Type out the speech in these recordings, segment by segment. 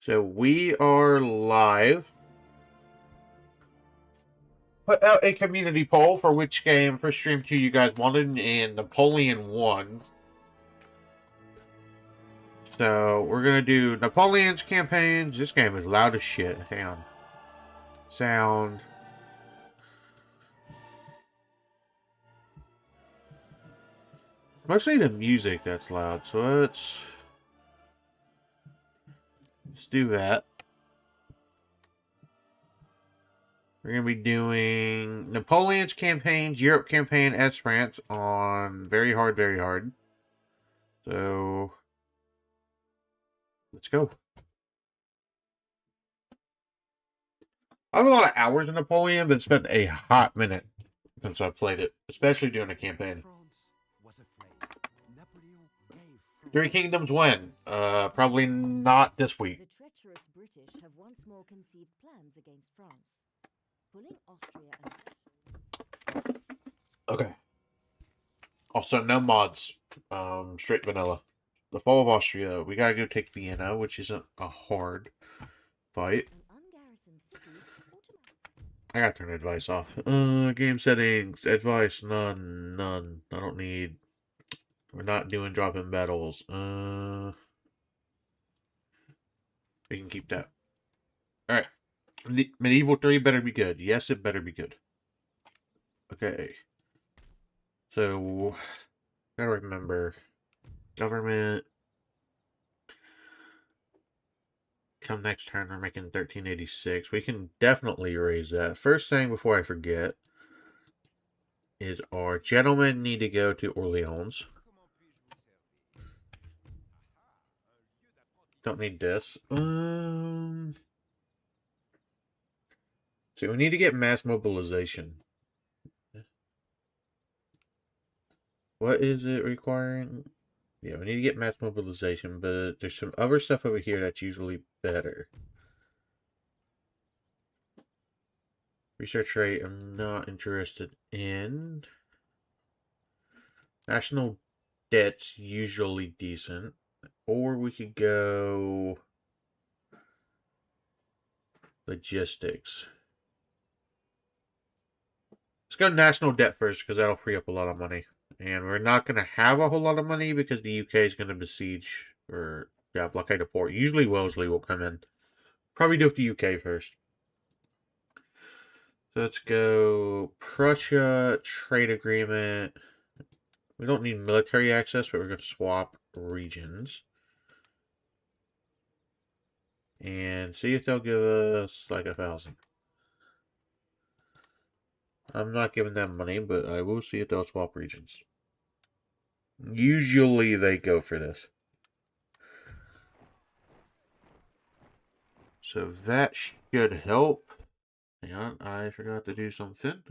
So we are live. Put out a community poll for which game for stream 2 you guys wanted, and Napoleon won. So we're gonna do Napoleon's campaigns. This game is loud as shit. Hang on. Sound. Mostly the music that's loud, so let's do that. We're going to be doing Napoleon's campaigns, Europe campaign as France on very hard, very hard. So, let's go. I have a lot of hours in Napoleon, but it's been a hot minute since I played it, especially during a campaign. Three Kingdoms when? Probably not this week. The treacherous British have once more conceived plans against France, pulling Austria and... Okay. Also, no mods. Straight vanilla. The fall of Austria. We gotta go take Vienna, which isn't a hard fight. I gotta turn advice off. Game settings. Advice. None. I don't need... We're not doing drop-in battles. We can keep that. Alright. Medieval 3 better be good. Yes, it better be good. Okay. So, gotta remember. Government. Come next turn, we're making 1386. We can definitely raise that. First thing before I forget is our gentlemen need to go to Orleans. Don't need this. So we need to get mass mobilization. What is it requiring? Yeah, we need to get mass mobilization, but there's some other stuff over here that's usually better. Research rate, I'm not interested in. National debt's usually decent. Or we could go logistics. Let's go national debt first because that'll free up a lot of money. And we're not going to have a whole lot of money because the UK is going to besiege or blockade a port. Usually Wellesley will come in. Probably do it the UK first. So let's go Prussia, trade agreement. We don't need military access, but we're going to swap regions. And see if they'll give us like 1,000. I'm not giving them money, but I will see if they'll swap regions. Usually they go for this. So that should help. Hang on, I forgot to do something.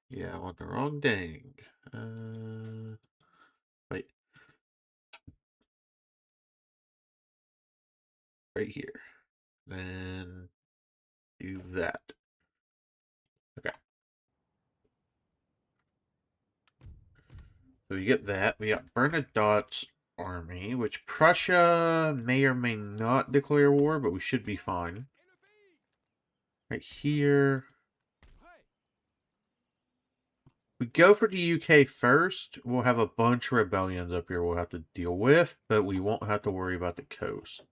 Yeah, I want the wrong thing. Wait. Right here. Then do that. Okay. So we get that. We got Bernadotte's army, which Prussia may or may not declare war, but we should be fine. Right here. We go for the UK first. We'll have a bunch of rebellions up here we'll have to deal with, but we won't have to worry about the coast.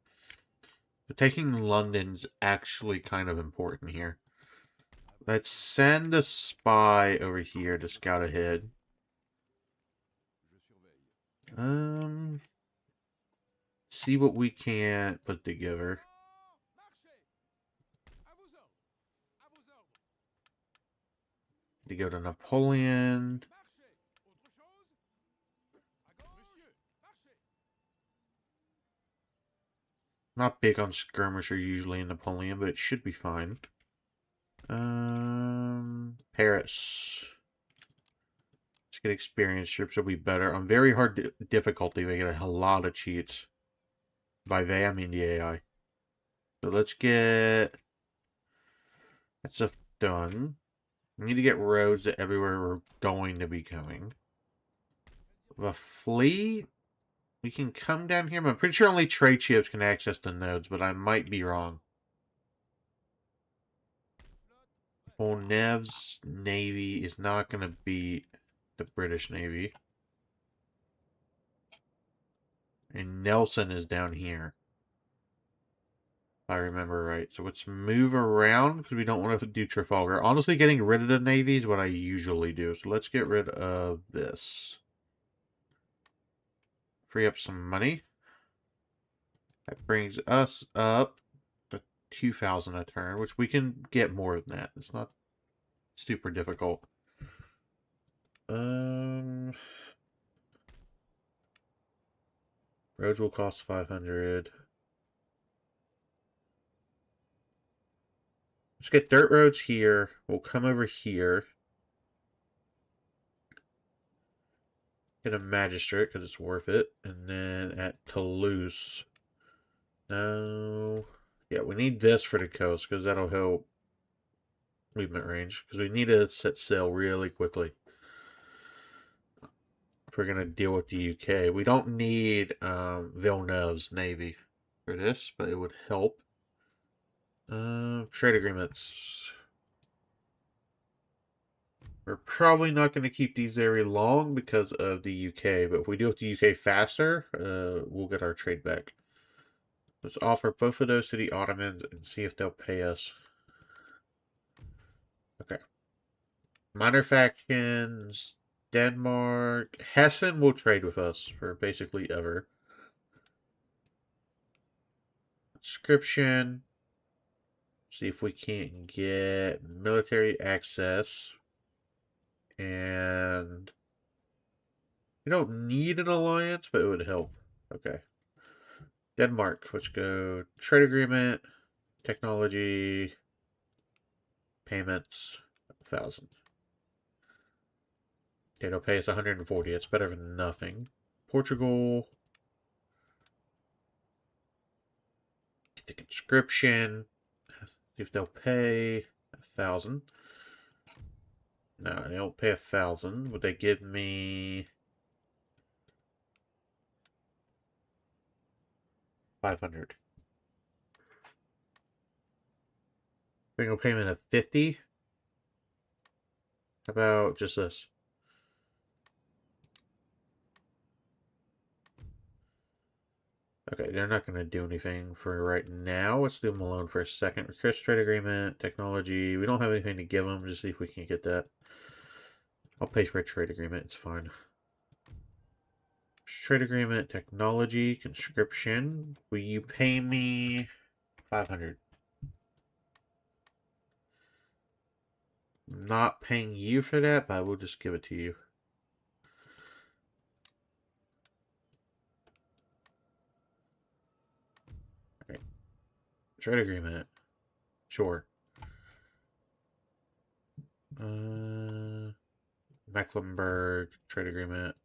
But taking London's actually kind of important here. Let's send a spy over here to scout ahead. See what we can put together. To go to Napoleon. Not big on skirmisher usually in Napoleon, but it should be fine. Paris. Let's get experience. Ships will be better. On very hard difficulty, we get a lot of cheats. By they, I mean the AI. So let's get that stuff done. We need to get roads to everywhere we're going to be going. of a fleet. We can come down here, but I'm pretty sure only trade ships can access the nodes, but I might be wrong. Nev's Navy is not going to beat the British Navy. And Nelson is down here. If I remember right. So let's move around because we don't want to do Trafalgar. Honestly, getting rid of the Navy is what I usually do. So let's get rid of this. Free up some money. That brings us up to 2,000 a turn, which we can get more than that. It's not super difficult. Roads will cost 500. Let's get dirt roads here. We'll come over here. Get a magistrate because it's worth it. And then at Toulouse. No. Yeah, we need this for the coast because that'll help movement range. Because we need to set sail really quickly. If we're going to deal with the UK. We don't need Villeneuve's Navy for this, but it would help. Trade agreements. We're probably not going to keep these very long because of the UK, but if we deal with the UK faster, we'll get our trade back. Let's offer both of those to the Ottomans and see if they'll pay us. Okay. Minor factions, Denmark. Hessen will trade with us for basically ever. Conscription. See if we can't get military access. And we don't need an alliance, but it would help. Okay. Denmark, let's go trade agreement, technology, payments, 1,000. Okay, they'll pay us 140. It's better than nothing. Portugal. Get the conscription. See if they'll pay 1,000. No, they don't pay 1,000. Would they give me 500? Single payment of 50. How about just this? Okay, they're not going to do anything for right now. Let's leave them alone for a second. Request trade agreement, technology. We don't have anything to give them. Just see if we can get that. I'll pay for a trade agreement. It's fine. Trade agreement, technology, conscription. Will you pay me 500? I'm not paying you for that, but I will just give it to you. Alright. Trade agreement. Sure. Mecklenburg, trade agreement.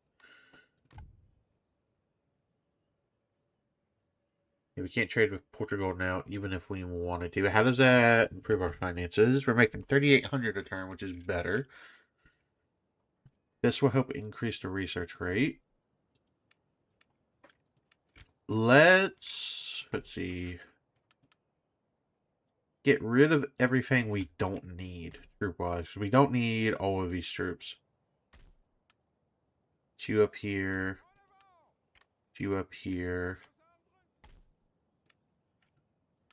Yeah, we can't trade with Portugal now, even if we wanted to. How does that improve our finances? We're making 3,800 a turn, which is better. This will help increase the research rate. Let's see. Get rid of everything we don't need, troop-wise. We don't need all of these troops. Two up here. Two up here.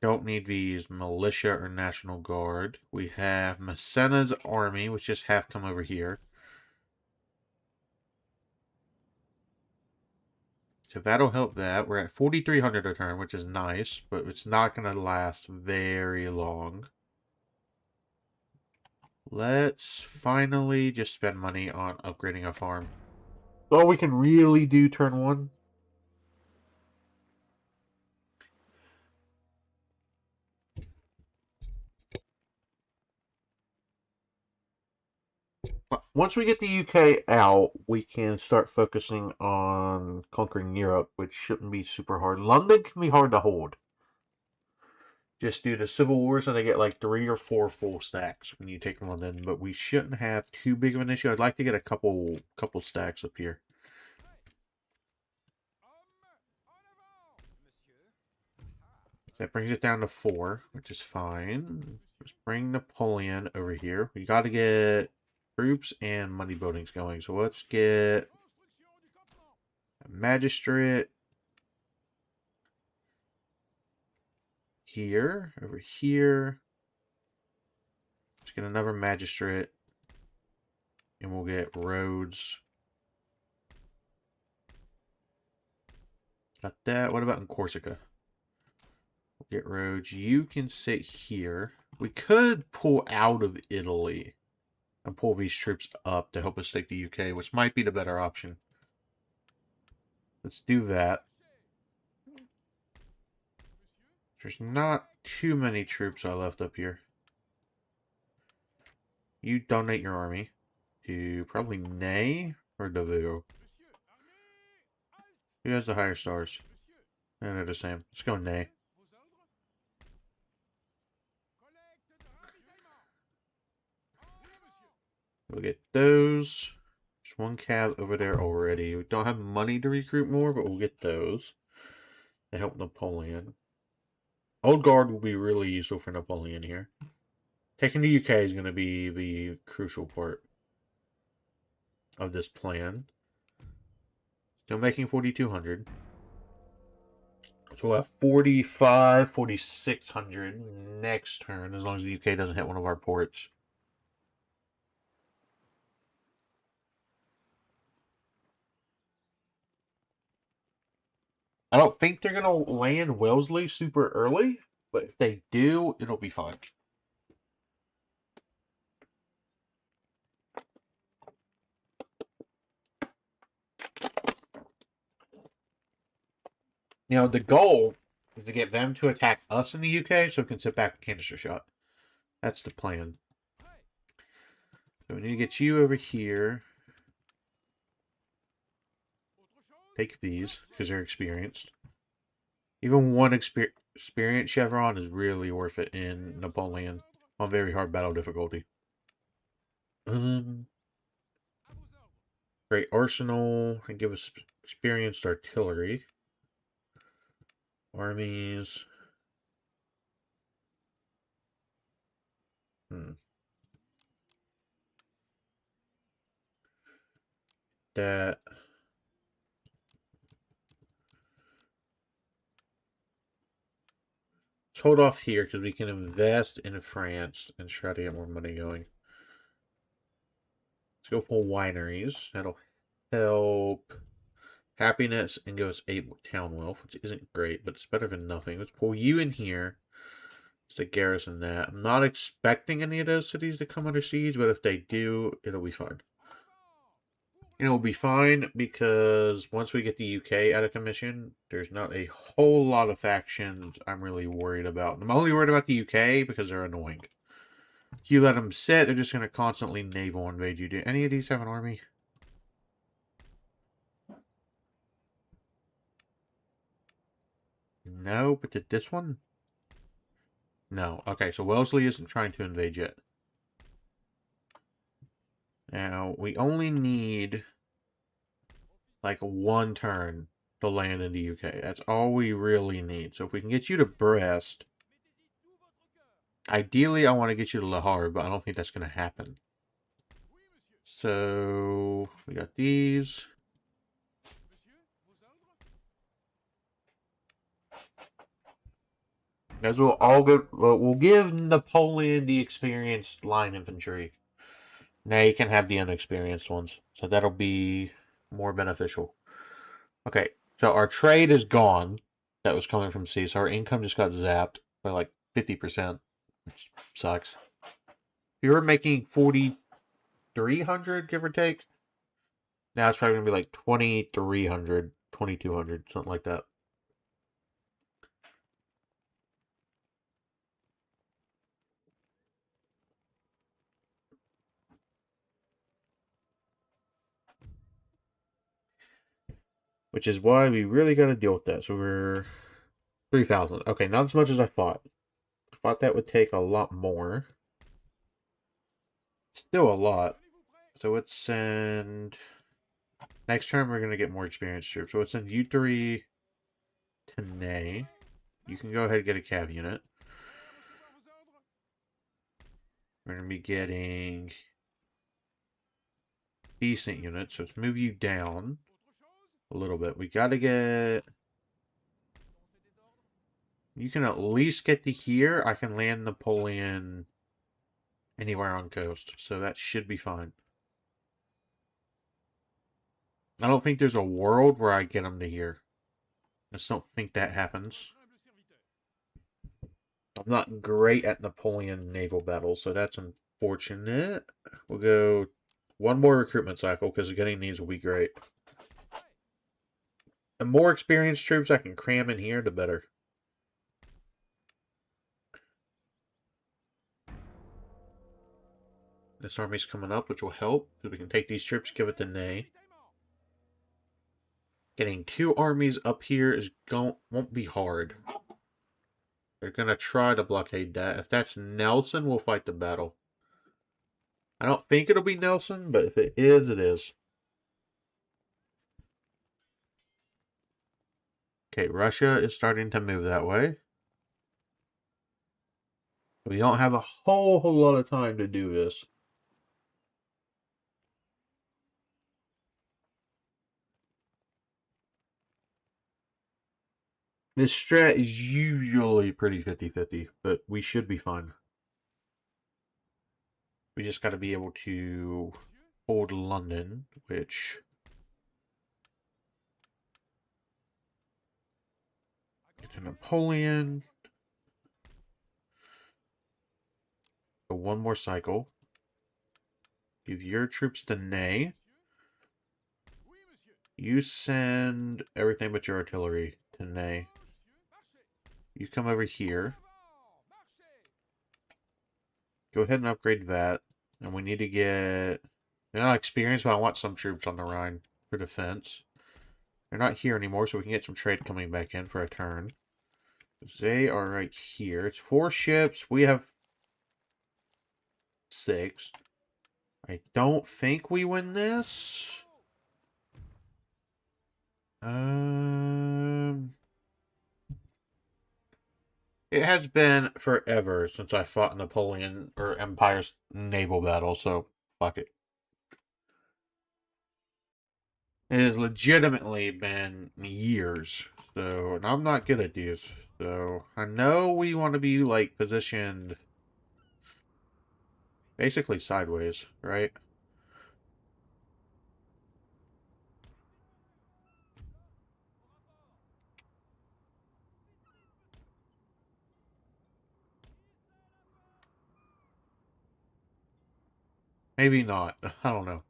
Don't need these militia or National Guard. We have Massena's army, which just have come over here. So that'll help that. We're at 4,300 a turn, which is nice, but it's not going to last very long. Let's finally just spend money on upgrading a farm. All we can really do turn one. Once we get the UK out, we can start focusing on conquering Europe, which shouldn't be super hard. London can be hard to hold. Just due to civil wars, and they get like 3 or 4 full stacks when you take London, but we shouldn't have too big of an issue. I'd like to get a couple stacks up here. That brings it down to 4, which is fine. Let's bring Napoleon over here. We got to get troops and money buildings going. So let's get a magistrate here, over here. Let's get another magistrate. And we'll get roads. Got that. What about in Corsica? We'll get roads. You can sit here. We could pull out of Italy and pull these troops up to help us take the UK, which might be the better option. Let's do that. There's not too many troops I left up here. You donate your army to probably Ney or Davao. Who has the higher stars? And they're the same. Let's go Ney. We'll get those. There's one cav over there already. We don't have money to recruit more, but we'll get those. To help Napoleon. Old Guard will be really useful for Napoleon here. Taking the UK is going to be the crucial part of this plan. Still making 4,200. So we'll have 45, 4,600 next turn, as long as the UK doesn't hit one of our ports. I don't think they're going to land Wellesley super early, but if they do, it'll be fine. You know, the goal is to get them to attack us in the UK so we can sit back with canister shot. That's the plan. So we need to get you over here. Take these, because they're experienced. Even one experience chevron is really worth it in Napoleon on very hard battle difficulty. Great arsenal, and give us experienced artillery. Armies. That. Let's hold off here because we can invest in France and try to get more money going. Let's go for wineries. That'll help happiness and give us 8 town wealth, which isn't great, but it's better than nothing. Let's pull you in here. Just to garrison that. I'm not expecting any of those cities to come under siege, but if they do, it'll be fine. And it'll be fine because once we get the UK out of commission, there's not a whole lot of factions I'm really worried about. I'm only worried about the UK because they're annoying. If you let them sit, they're just going to constantly naval invade you. Do any of these have an army? No, but did this one? No. Okay, so Wellesley isn't trying to invade yet. Now, we only need like one turn to land in the UK. That's all we really need. So if we can get you to Brest, ideally I want to get you to Le Havre, but I don't think that's going to happen. So we got these. As we'll all go, well, we'll give Napoleon the experienced line infantry. Now you can have the unexperienced ones. So that'll be more beneficial. Okay, so our trade is gone. That was coming from sea. So our income just got zapped by like 50%. Which sucks. We were making 4,300, give or take. Now it's probably going to be like 2,300, 2,200, something like that. Which is why we really got to deal with that. So we're 3,000. Okay, not as much as I thought. I thought that would take a lot more. Still a lot. So let's send... Next turn, we're going to get more experienced troops. So let's send you 3 to Ney. You can go ahead and get a cav unit. We're going to be getting decent units, so let's move you down a little bit. We got to get... You can at least get to here. I can land Napoleon anywhere on coast, so that should be fine. I don't think there's a world where I get them to here. I just don't think that happens. I'm not great at Napoleon naval battles, so that's unfortunate. We'll go one more recruitment cycle, because getting these will be great. The more experienced troops I can cram in here, the better. This army's coming up, which will help, because we can take these troops, give it to Ney. Getting 2 armies up here won't be hard. They're going to try to blockade that. If that's Nelson, we'll fight the battle. I don't think it'll be Nelson, but if it is, it is. Okay, Russia is starting to move that way. We don't have a whole lot of time to do this. This strat is usually pretty 50-50, but we should be fine. We just got to be able to hold London, which... Get to Napoleon. Go one more cycle. Give your troops to Ney. You send everything but your artillery to Ney. You come over here. Go ahead and upgrade that. And we need to get... They're not experienced, but I want some troops on the Rhine for defense. They're not here anymore, so we can get some trade coming back in for a turn. They are right here. It's 4 ships. We have 6. I don't think we win this. It has been forever since I fought Napoleon or Empire's naval battle, so fuck it. It has legitimately been years, so, and I'm not good at these. So, I know we want to be, like, positioned basically sideways, right? Maybe not. I don't know.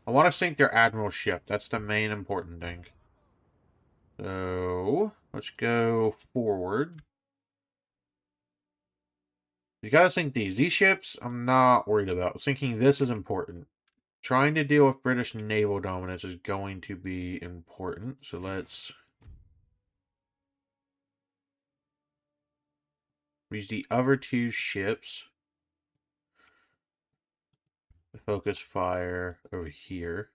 I want to sink their admiral ship. That's the main important thing. So, let's go forward. You gotta sink these. These ships, I'm not worried about. Sinking this is important. Trying to deal with British naval dominance is going to be important. So let's use the other 2 ships to focus fire over here.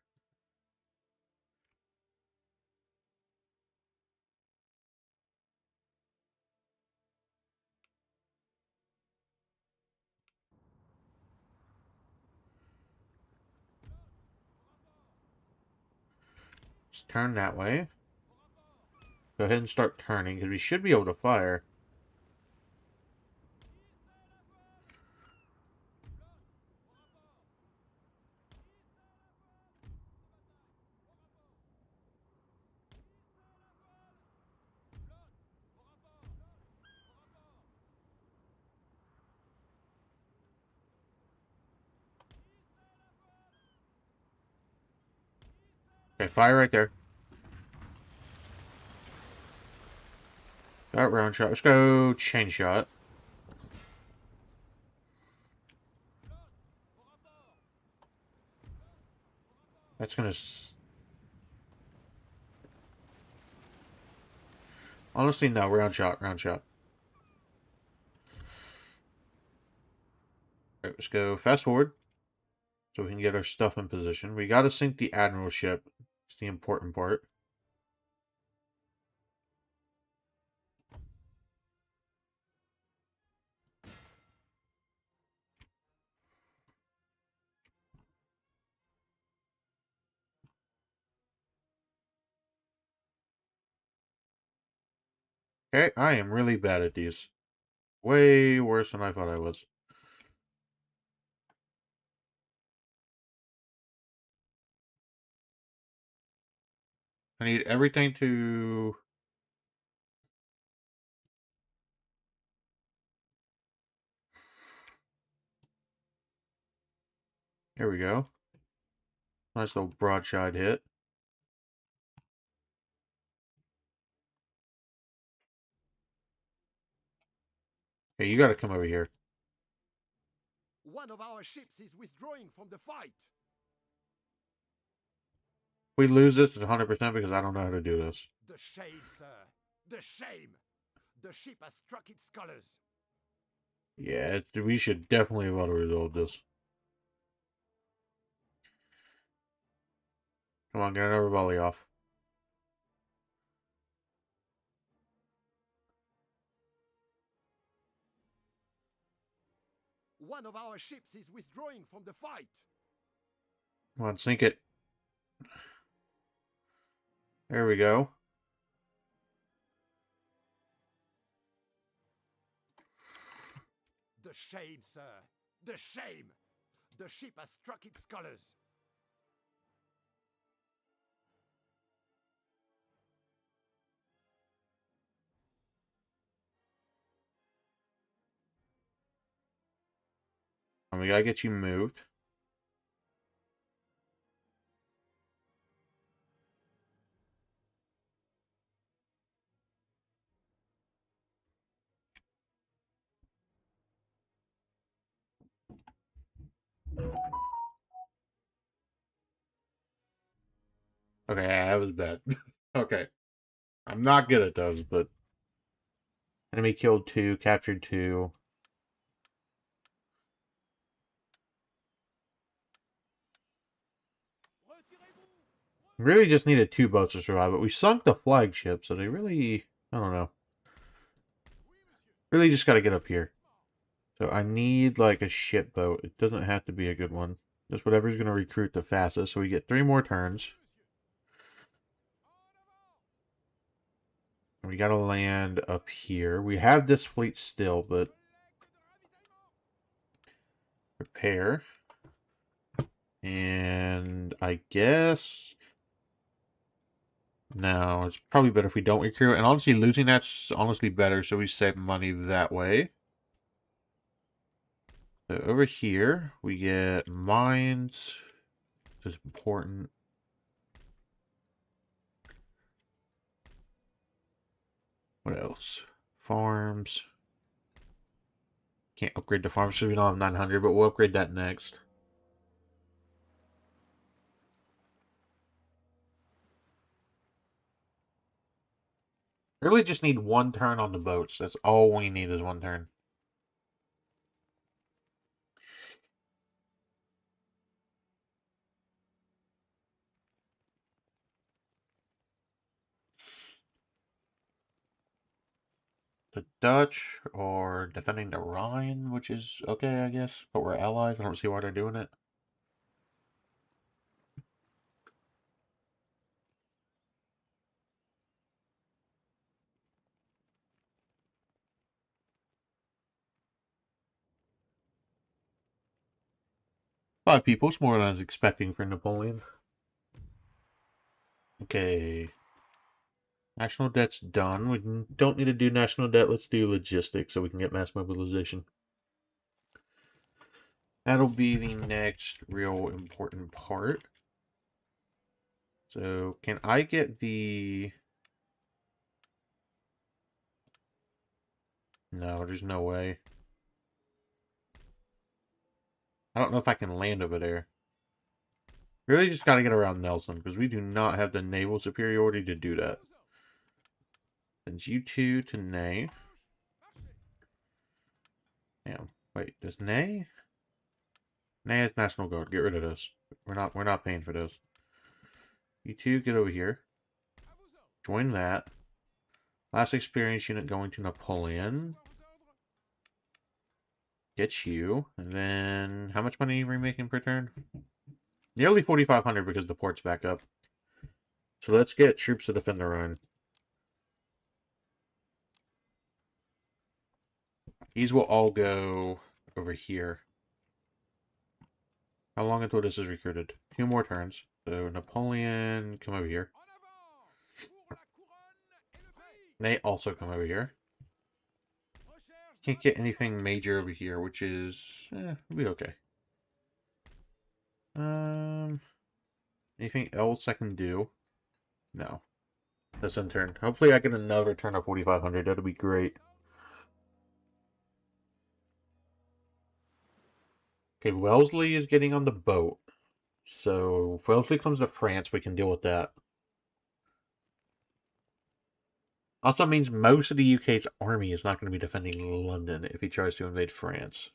Let's turn that way. Go ahead and start turning, because we should be able to fire. Okay, fire right there. Got round shot. Let's go chain shot. That's gonna... Honestly, no. Round shot, round shot. let's go fast forward so we can get our stuff in position. We got to sink the admiral ship. It's the important part. Okay, I am really bad at these. Way worse than I thought I was. I need everything to... There we go. Nice little broadside hit. Hey, you gotta come over here. One of our ships is withdrawing from the fight. If we lose this, it's 100% because I don't know how to do this. The shame, sir. The shame. The ship has struck its colors. Yeah, we should definitely have auto resolved this. Come on, get another volley off. One of our ships is withdrawing from the fight. Come on, sink it. There we go. The shame, sir. The shame. The ship has struck its colors. And we gotta get you moved. Okay, that was bad. Okay. I'm not good at those, but... Enemy killed 2, captured 2. Really just needed 2 boats to survive, but we sunk the flagship, so they really... I don't know. Really just gotta get up here. So I need, like, a ship boat. It doesn't have to be a good one. Just whatever's gonna recruit the fastest, so we get 3 more turns. We gotta land up here. We have this fleet still, but... Repair. And I guess... No, it's probably better if we don't recruit. And honestly, losing that's honestly better, so we save money that way. So over here, we get mines. This is important. What else? Farms. Can't upgrade the farms so we don't have 900, but we'll upgrade that next. Really just need 1 turn on the boats. That's all we need is 1 turn. The Dutch are defending the Rhine, which is okay, I guess. But we're allies. I don't see why they're doing it. Five people. It's more than I was expecting for Napoleon. Okay. National debt's done. We don't need to do national debt. Let's do logistics so we can get mass mobilization. That'll be the next real important part. So, can I get the... No, there's no way. I don't know if I can land over there. Really just gotta get around Nelson, because we do not have the naval superiority to do that. Send you 2 to Ney. Damn. Wait, does Ney? Nah, it's National Guard. Get rid of this. We're not paying for this. You two get over here. Join that. Last experience unit going to Napoleon. Get you. And then how much money are we making per turn? Nearly 4,500 because the port's back up. So let's get troops to defend their own. These will all go over here. How long until this is recruited? 2 more turns. So Napoleon, come over here. They also come over here. Can't get anything major over here, which is it'll be okay. Anything else I can do? No. That's in turn. Hopefully I get another turn of 4,500. That'll be great. Okay, Wellesley is getting on the boat. So if Wellesley comes to France, we can deal with that. Also means most of the UK's army is not going to be defending London if he tries to invade France.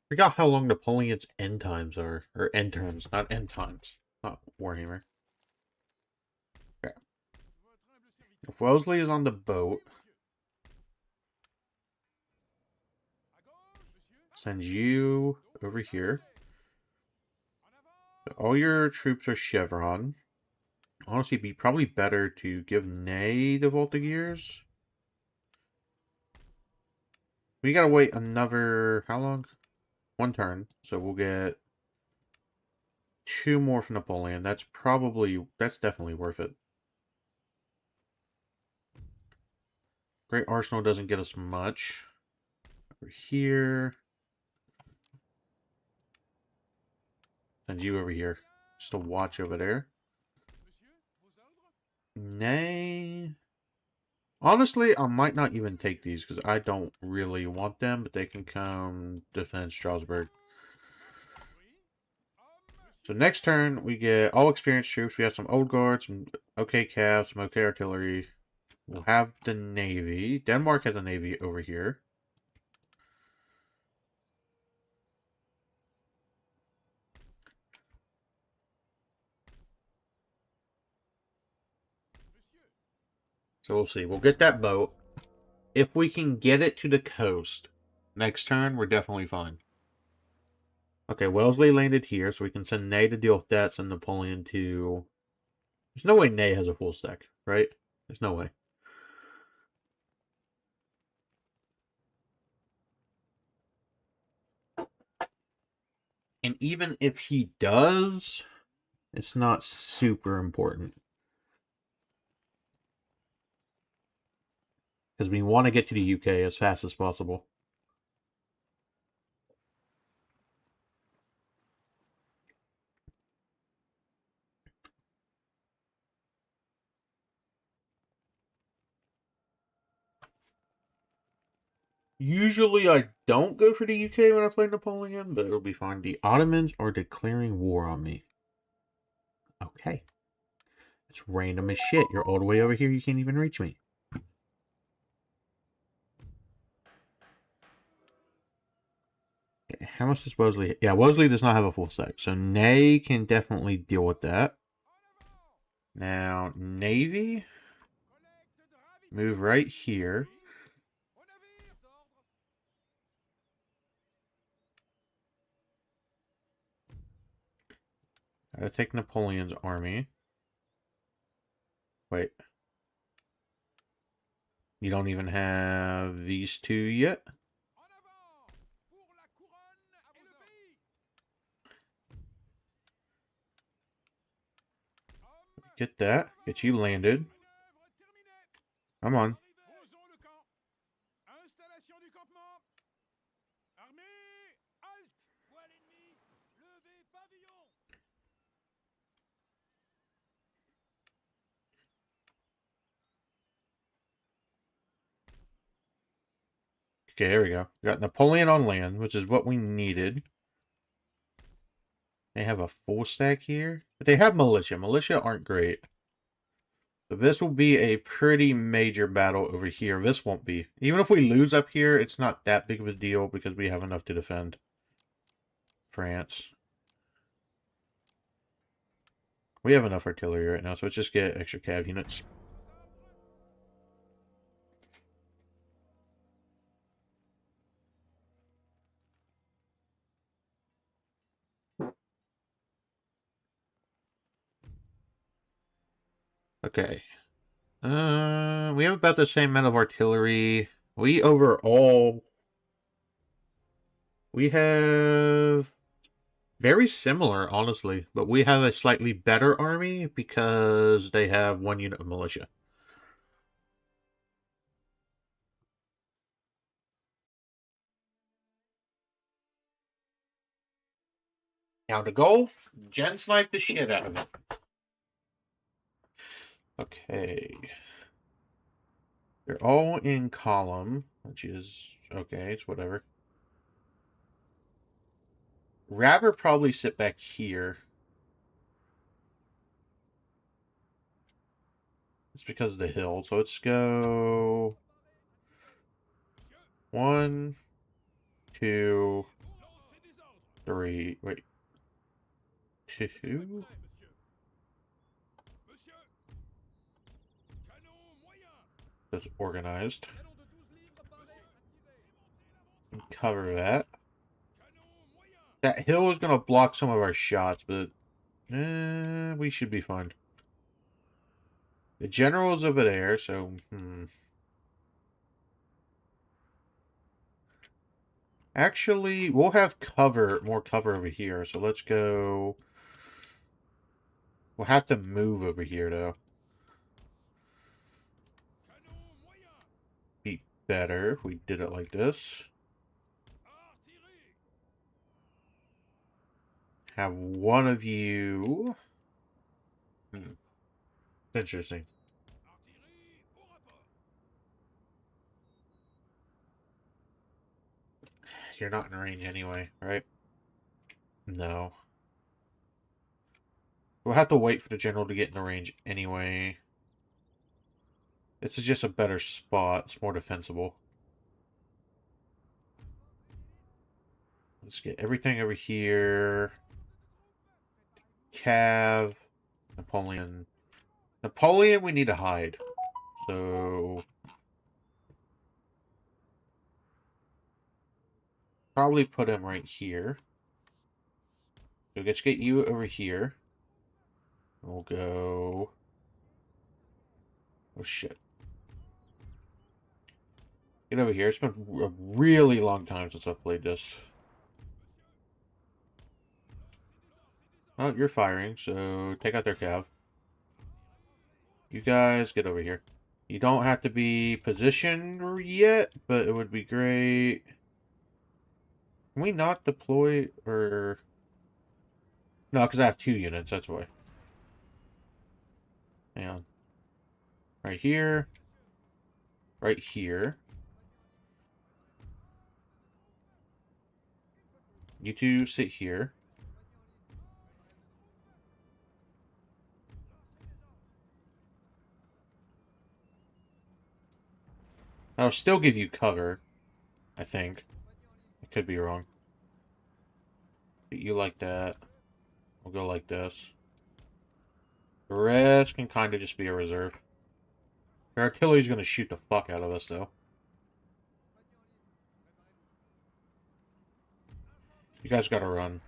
Forgot how long Napoleon's end times are. Or end turns, not end times. Not Warhammer. Okay. If Wellesley is on the boat, send you over here. All your troops are chevron. Honestly, it'd be probably better to give Ney the Voltigeurs. We gotta wait another... How long? 1 turn. So we'll get 2 more from Napoleon. That's definitely worth it. Great Arsenal doesn't get us much. Over here. Send you over here. Just a watch over there. Nay. Honestly, I might not even take these because I don't really want them, but they can come defend Strasbourg. So next turn, we get all experienced troops. We have some old guards, some okay cav, some okay artillery. We'll have the navy. Denmark has a navy over here. So we'll see. We'll get that boat. If we can get it to the coast next turn, we're definitely fine. Okay, Wellesley landed here, so we can send Ney to deal with that, send Napoleon to... There's no way Ney has a full stack, right? There's no way. And even if he does, it's not super important. Because we want to get to the UK as fast as possible. Usually I don't go for the UK when I play Napoleon, but it'll be fine. The Ottomans are declaring war on me. Okay. It's random as shit. You're all the way over here, you can't even reach me. Okay, how much does Wellesley... Yeah, Wellesley does not have a full stack, so Ney can definitely deal with that. Now, Navy, move right here. I'll take Napoleon's army. Wait. You don't even have these two yet? Get that. Get you landed. Come on. Posons le camp. Installation du campement. Armée, halte. Voile ennemi. Levez pavillon. Okay, here we go. We got Napoleon on land, which is what we needed. They have a full stack here. But they have militia. Militia aren't great. So this will be a pretty major battle over here. This won't be. Even if we lose up here, it's not that big of a deal because we have enough to defend France. We have enough artillery right now, so let's just get extra cav units. Okay. We have about the same amount of artillery. We have very similar, honestly, but we have a slightly better army because they have 1 unit of militia. Now to go, gen snipe the shit out of it. Okay. They're all in column, which is okay, it's whatever. Rather probably sit back here. It's because of the hill. So let's go 1, 2, 3. Wait. 2. That's organized. Cover that. That hill is going to block some of our shots, but we should be fine. The general's over there, so actually, we'll have more cover over here. So let's go. We'll have to move over here, though. Be better if we did it like this. Have one of you. Interesting. You're not in range anyway, right? No. We'll have to wait for the general to get in the range anyway. This is just a better spot. It's more defensible. Let's get everything over here. Cav. Napoleon. Napoleon, we need to hide. So probably put him right here. So let's get you over here. We'll go. Oh shit. Get over here. It's been a really long time since I've played this. Oh, you're firing, so take out their cav. You guys get over here. You don't have to be positioned yet, but it would be great. Can we not deploy, or... No, because I have 2 units, that's why. Hang on. Right here. Right here. You two sit here. That'll still give you cover, I think. I could be wrong. But you like that. We'll go like this. The rest can kind of just be a reserve. Our artillery's going to shoot the fuck out of us, though. You guys got to run.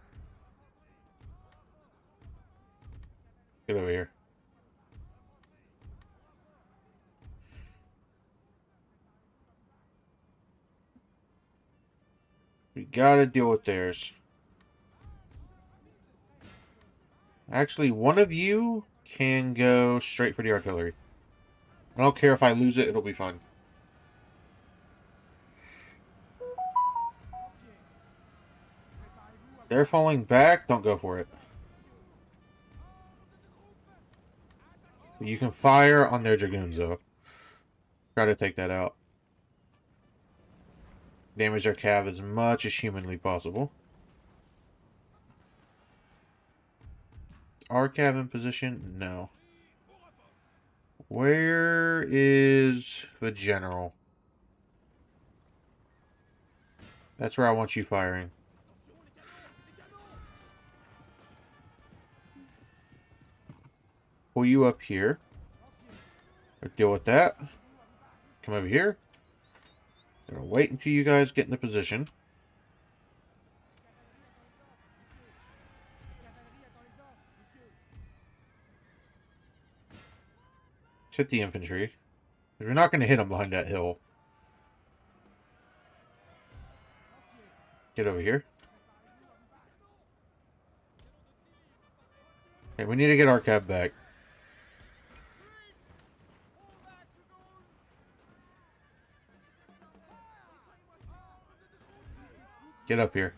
Get over here. We gotta deal with theirs. Actually, one of you can go straight for the artillery. I don't care if I lose it, it'll be fun. They're falling back, don't go for it. You can fire on their dragoons, though. Try to take that out. Damage their cav as much as humanly possible. Our cav in position? No. Where is the general? That's where I want you firing. Pull you up here. Deal with that. Come over here. Gonna wait until you guys get into position. Let's hit the infantry. We're not going to hit them behind that hill. Get over here. Okay, we need to get our cab back. Get up here.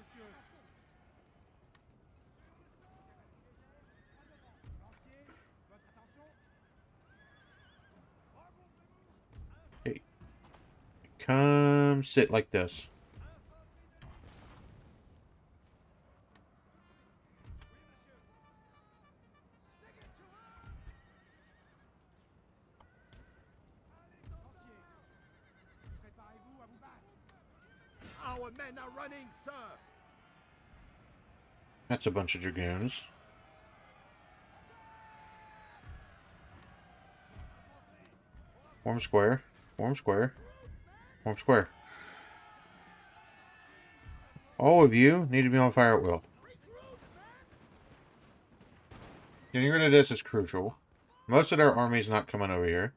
Okay. Come sit like this. Our men are running, sir. That's a bunch of dragoons. Form square. Form square. Form square. All of you need to be on fire at will. Getting rid of this is crucial. Most of their army's not coming over here.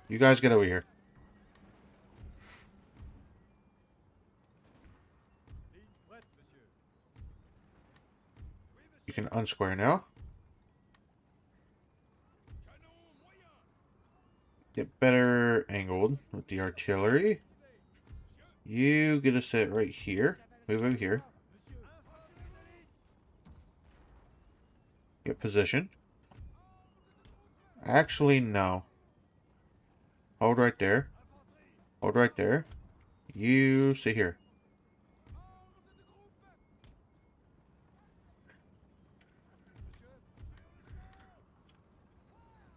You guys get over here. You can unsquare now. Get better angled with the artillery. You get a sit right here. Move over here. Get position. Actually, no. Hold right there. Hold right there. You sit here.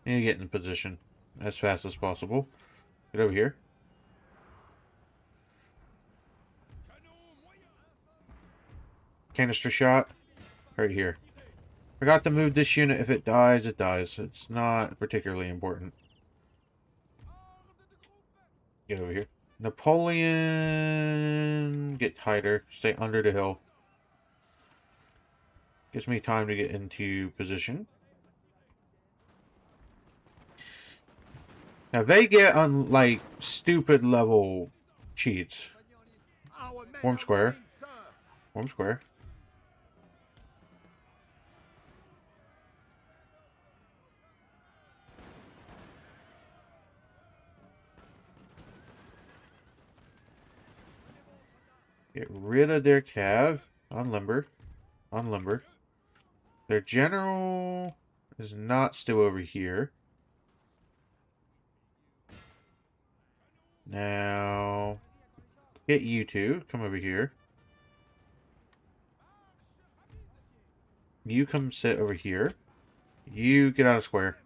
Need to get in position as fast as possible. Get over here. Canister shot. Right here. Forgot to move this unit. If it dies, it dies. It's not particularly important. Get over here. Napoleon. Get tighter. Stay under the hill. Gives me time to get into position. Now they get on like stupid level cheats. Form square. Form square. Get rid of their cav. Unlimber. Unlimber. Their general is not still over here. Now, get you two. Come over here. You come sit over here. You get out of square.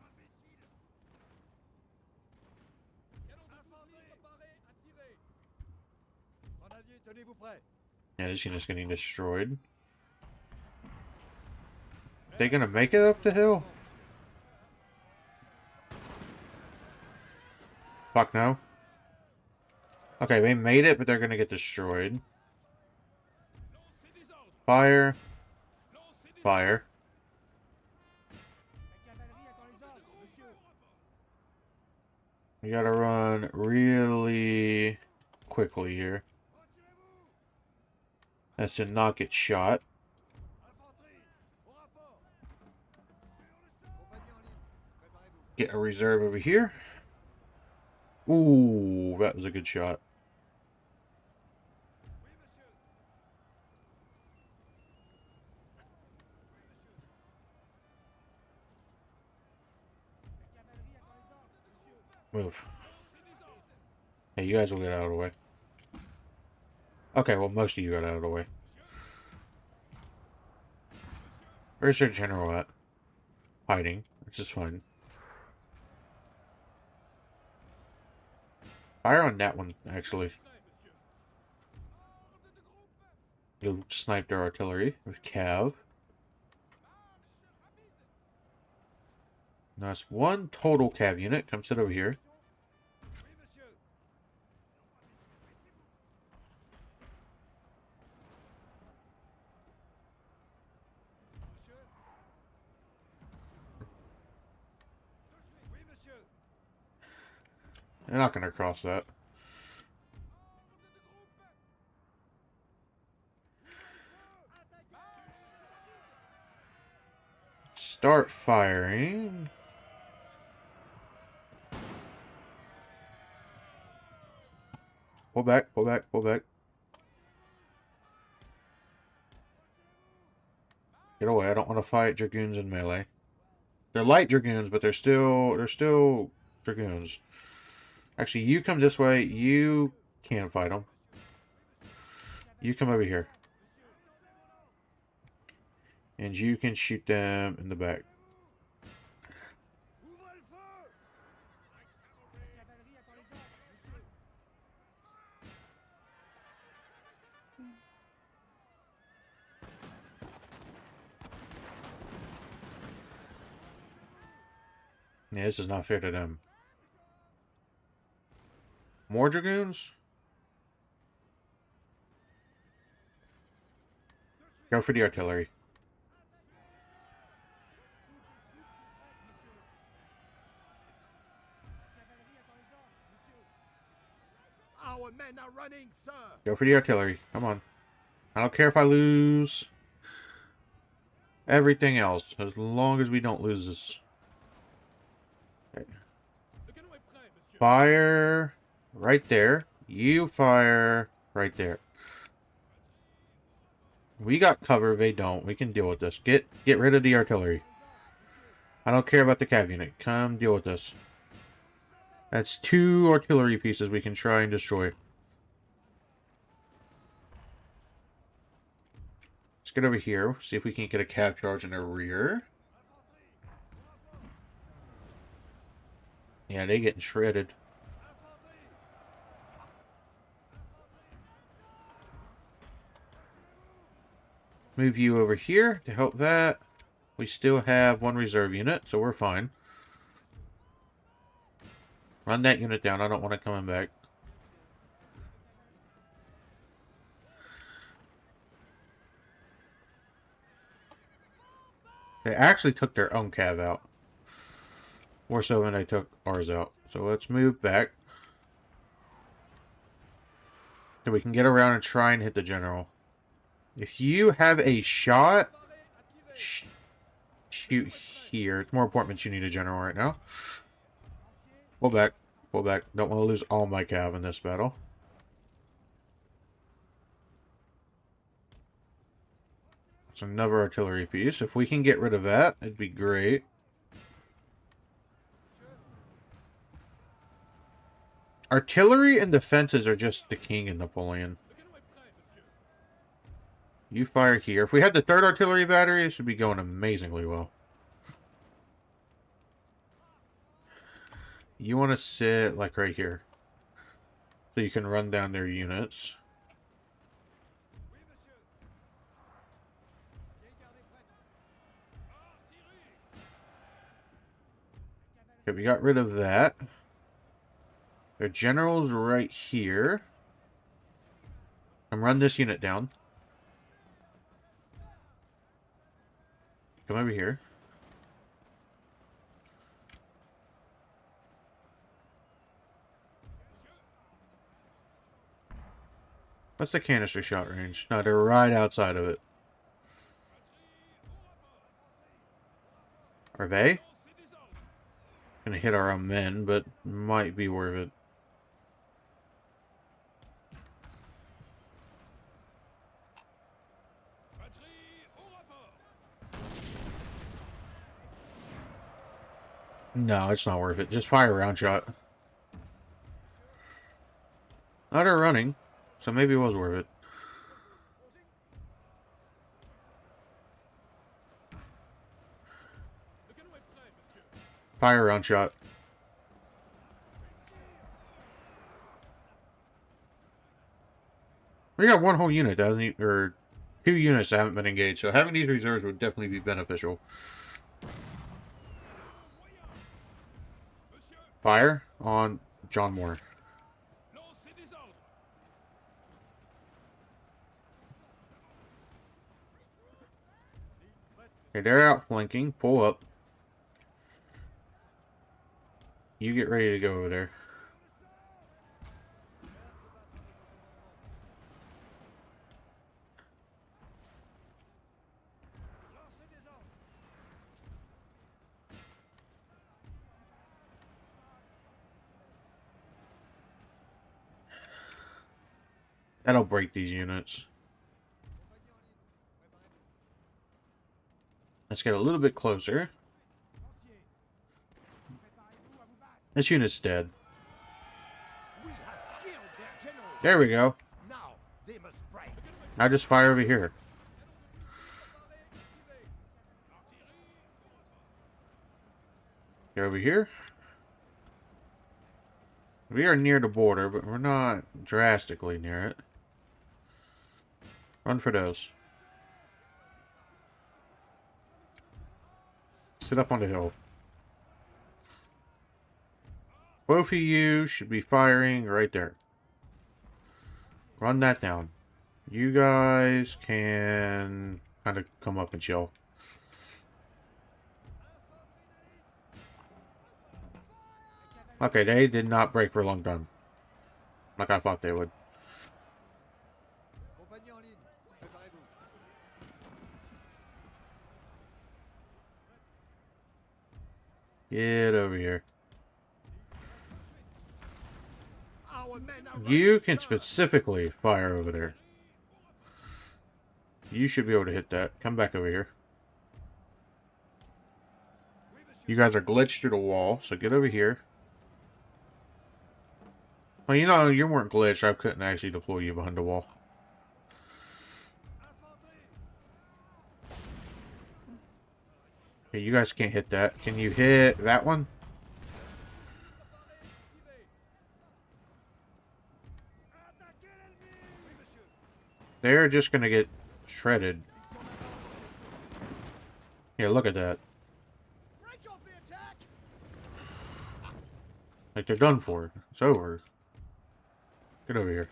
Yeah, this unit's getting destroyed. They gonna make it up the hill? Fuck no. Okay, they made it, but they're gonna get destroyed. Fire. Fire. We gotta run really quickly here. That's to not get shot. Get a reserve over here. Ooh, that was a good shot. Move. Hey, you guys will get out of the way. Okay, well, most of you got out of the way. Where's their general at? Hiding, which is fine. Fire on that one, actually. You'll snipe their artillery with cav. Nice. One total cav unit. Come sit over here. They're not going to cross that. Start firing. Pull back, pull back, pull back. Get away. I don't want to fight dragoons in melee. They're light dragoons, but they're still dragoons. Actually, you come this way. You can't fight them. You come over here. And you can shoot them in the back. Yeah, this is not fair to them. More dragoons? Go for the artillery. Our men are running, sir. Go for the artillery. Come on. I don't care if I lose everything else, as long as we don't lose this. Okay. Fire right there. You fire right there. We got cover, they don't. We can deal with this. Get rid of the artillery. I don't care about the cav unit. Come deal with this. That's 2 artillery pieces we can try and destroy. Let's get over here. See if we can't get a cav charge in their rear. Yeah, they getting shredded. Move you over here to help that. We still have 1 reserve unit, so we're fine. Run that unit down. I don't want it coming back. They actually took their own cav out. More so than they took ours out. So let's move back. So we can get around and try and hit the general. If you have a shot, shoot here. It's more important that you need a general right now. Pull back. Pull back. Don't want to lose all my cav in this battle. It's another artillery piece. If we can get rid of that, it'd be great. Artillery and defenses are just the king in Napoleon. You fire here. If we had the 3rd artillery battery, it should be going amazingly well. You want to sit like right here. So you can run down their units. Okay, we got rid of that. Their general's right here. And run this unit down. Come over here. What's the canister shot range? No, they're right outside of it. Are they? Gonna hit our own men, but might be worth it. No, it's not worth it. Just fire a round shot. Oh, they're running, so maybe it was worth it. Fire a round shot. We got one whole unit that hasn't even, or 2 units that haven't been engaged, so having these reserves would definitely be beneficial. Fire on John Moore. Okay, they're outflanking. Pull up. You get ready to go over there. That'll break these units. Let's get a little bit closer. This unit's dead. We have killed their generals. There we go. Now they must break. Now just fire over here. Get over here. We are near the border, but we're not drastically near it. Run for those. Sit up on the hill. Both of you should be firing right there. Run that down. You guys can kind of come up and chill. Okay, they did not break for a long time. Like I thought they would. Get over here. Our men are You ready, can sir. specifically fire over there. You should be able to hit that. Come back over here. You guys are glitched through the wall, so get over here. Well, you know, you weren't glitched. I couldn't actually deploy you behind the wall. Okay, you guys can't hit that. Can you hit that one? They're just gonna get shredded. Yeah, look at that. Like, they're done for. It's over. Get over here.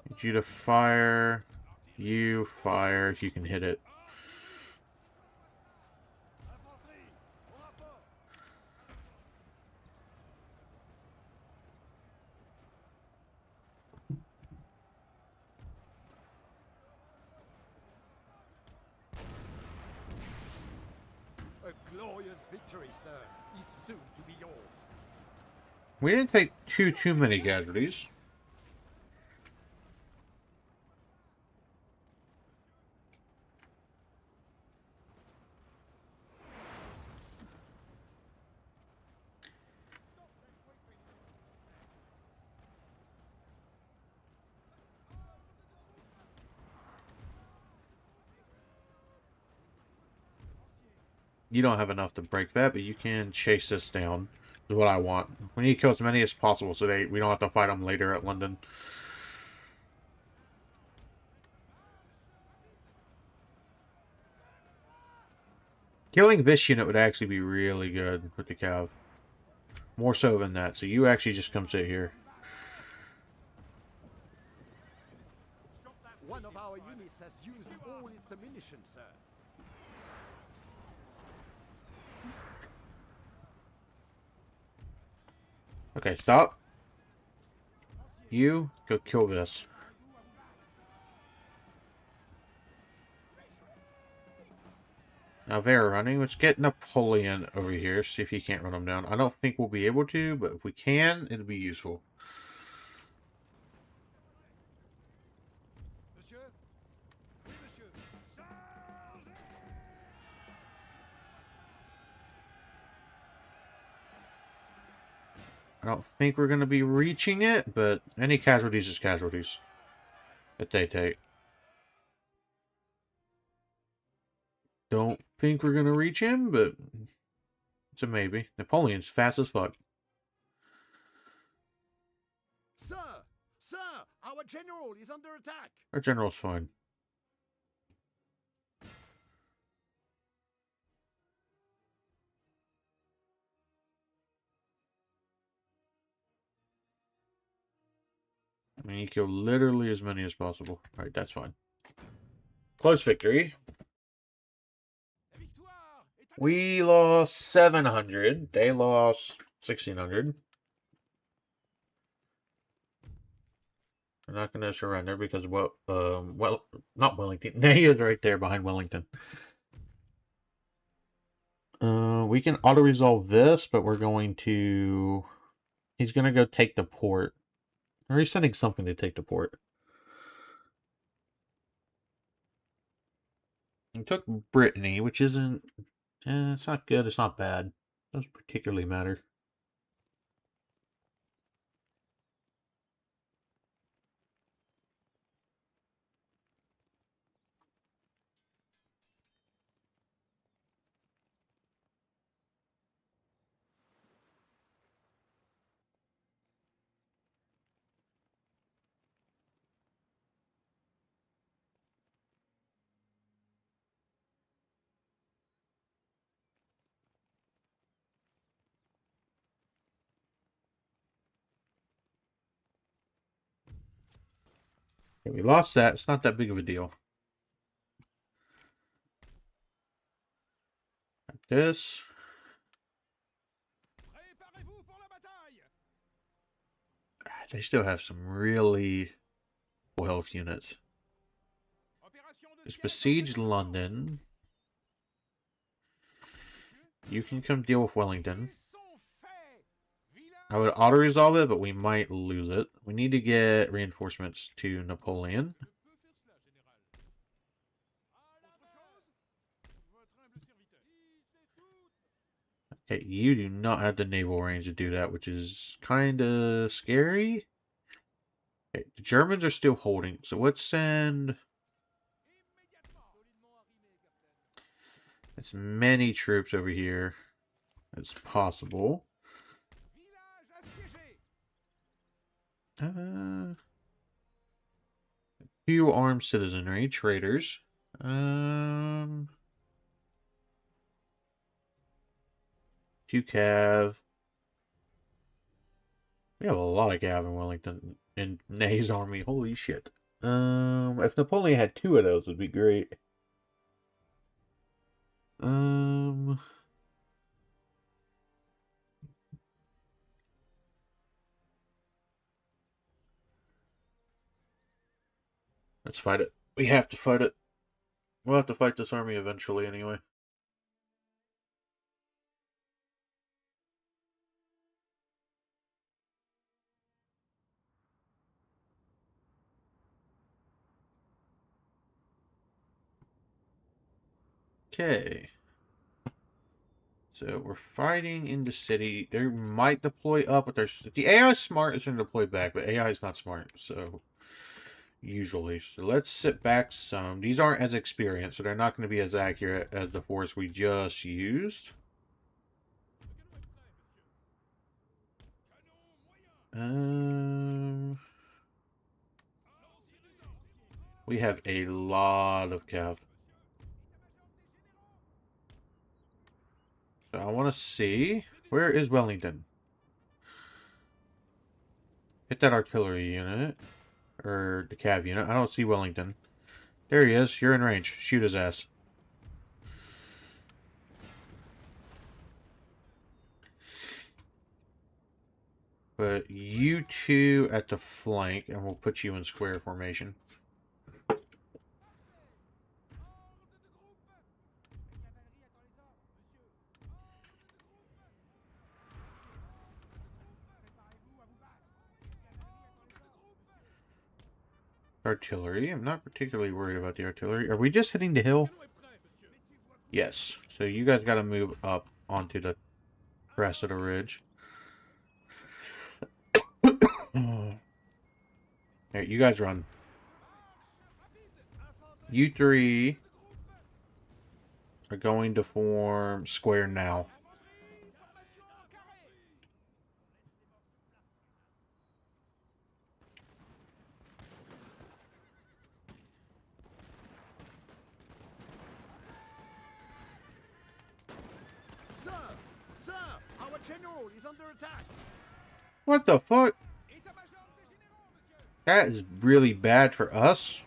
Need you to fire. You fire if you can hit it. A glorious victory, sir, is soon to be yours. We didn't take too many casualties. You don't have enough to break that, but you can chase this down. Is what I want. We need to kill as many as possible so we don't have to fight them later at London. Killing this unit would actually be really good with the cav. More so than that. So you actually just come sit here. One of our units has used all its ammunition, sir. Okay, stop. You, go kill this. Now they're running. Let's get Napoleon over here, see if he can't run them down. I don't think we'll be able to, but if we can, it'll be useful. Monsieur? Oui, monsieur. I don't think we're going to be reaching it, but any casualties is casualties that they take. Don't think we're going to reach him, but it's a maybe. Napoleon's fast as fuck. Sir! Sir! Our general is under attack! Our general's fine. I mean, you kill literally as many as possible. Alright, that's fine. Close victory. We lost 700. They lost 1,600. We're not going to surrender because, well, not Wellington. Ney is right there behind Wellington. We can auto-resolve this, but we're going to... He's going to go take the port. Or he's sending something to take the port. He took Brittany, which isn't... it's not good, it's not bad. Doesn't particularly matter. Okay, we lost that. It's not that big of a deal. Like this. They still have some really full health units. Let's besiege London. You can come deal with Wellington. I would auto-resolve it, but we might lose it. We need to get reinforcements to Napoleon. Okay, you do not have the naval range to do that, which is kind of scary. Okay, the Germans are still holding, so let's send as many troops over here as possible. Few armed citizenry, traitors. Few cav. We have a lot of cav in Wellington in Ney's army. Holy shit. If Napoleon had 2 of those, it'd be great. Let's fight it. We have to fight it. We'll have to fight this army eventually anyway. Okay. So we're fighting in the city. They might deploy up, but there's the AI is smart, it's going to deploy back, but AI is not smart, so usually. So let's sit back some. These aren't as experienced, so they're not going to be as accurate as the force we just used. We have a lot of cav. So I want to see, where is Wellington? Hit that artillery unit. Or the cav unit. I don't see Wellington. There he is. You're in range. Shoot his ass. Put you two at the flank, and we'll put you in square formation. Artillery. I'm not particularly worried about the artillery. Are we just hitting the hill? Yes. So you guys got to move up onto the crest of the ridge. Alright, you guys run. You three are going to form square now. Sir! Sir! Our general is under attack! What the fuck? That is really bad for us.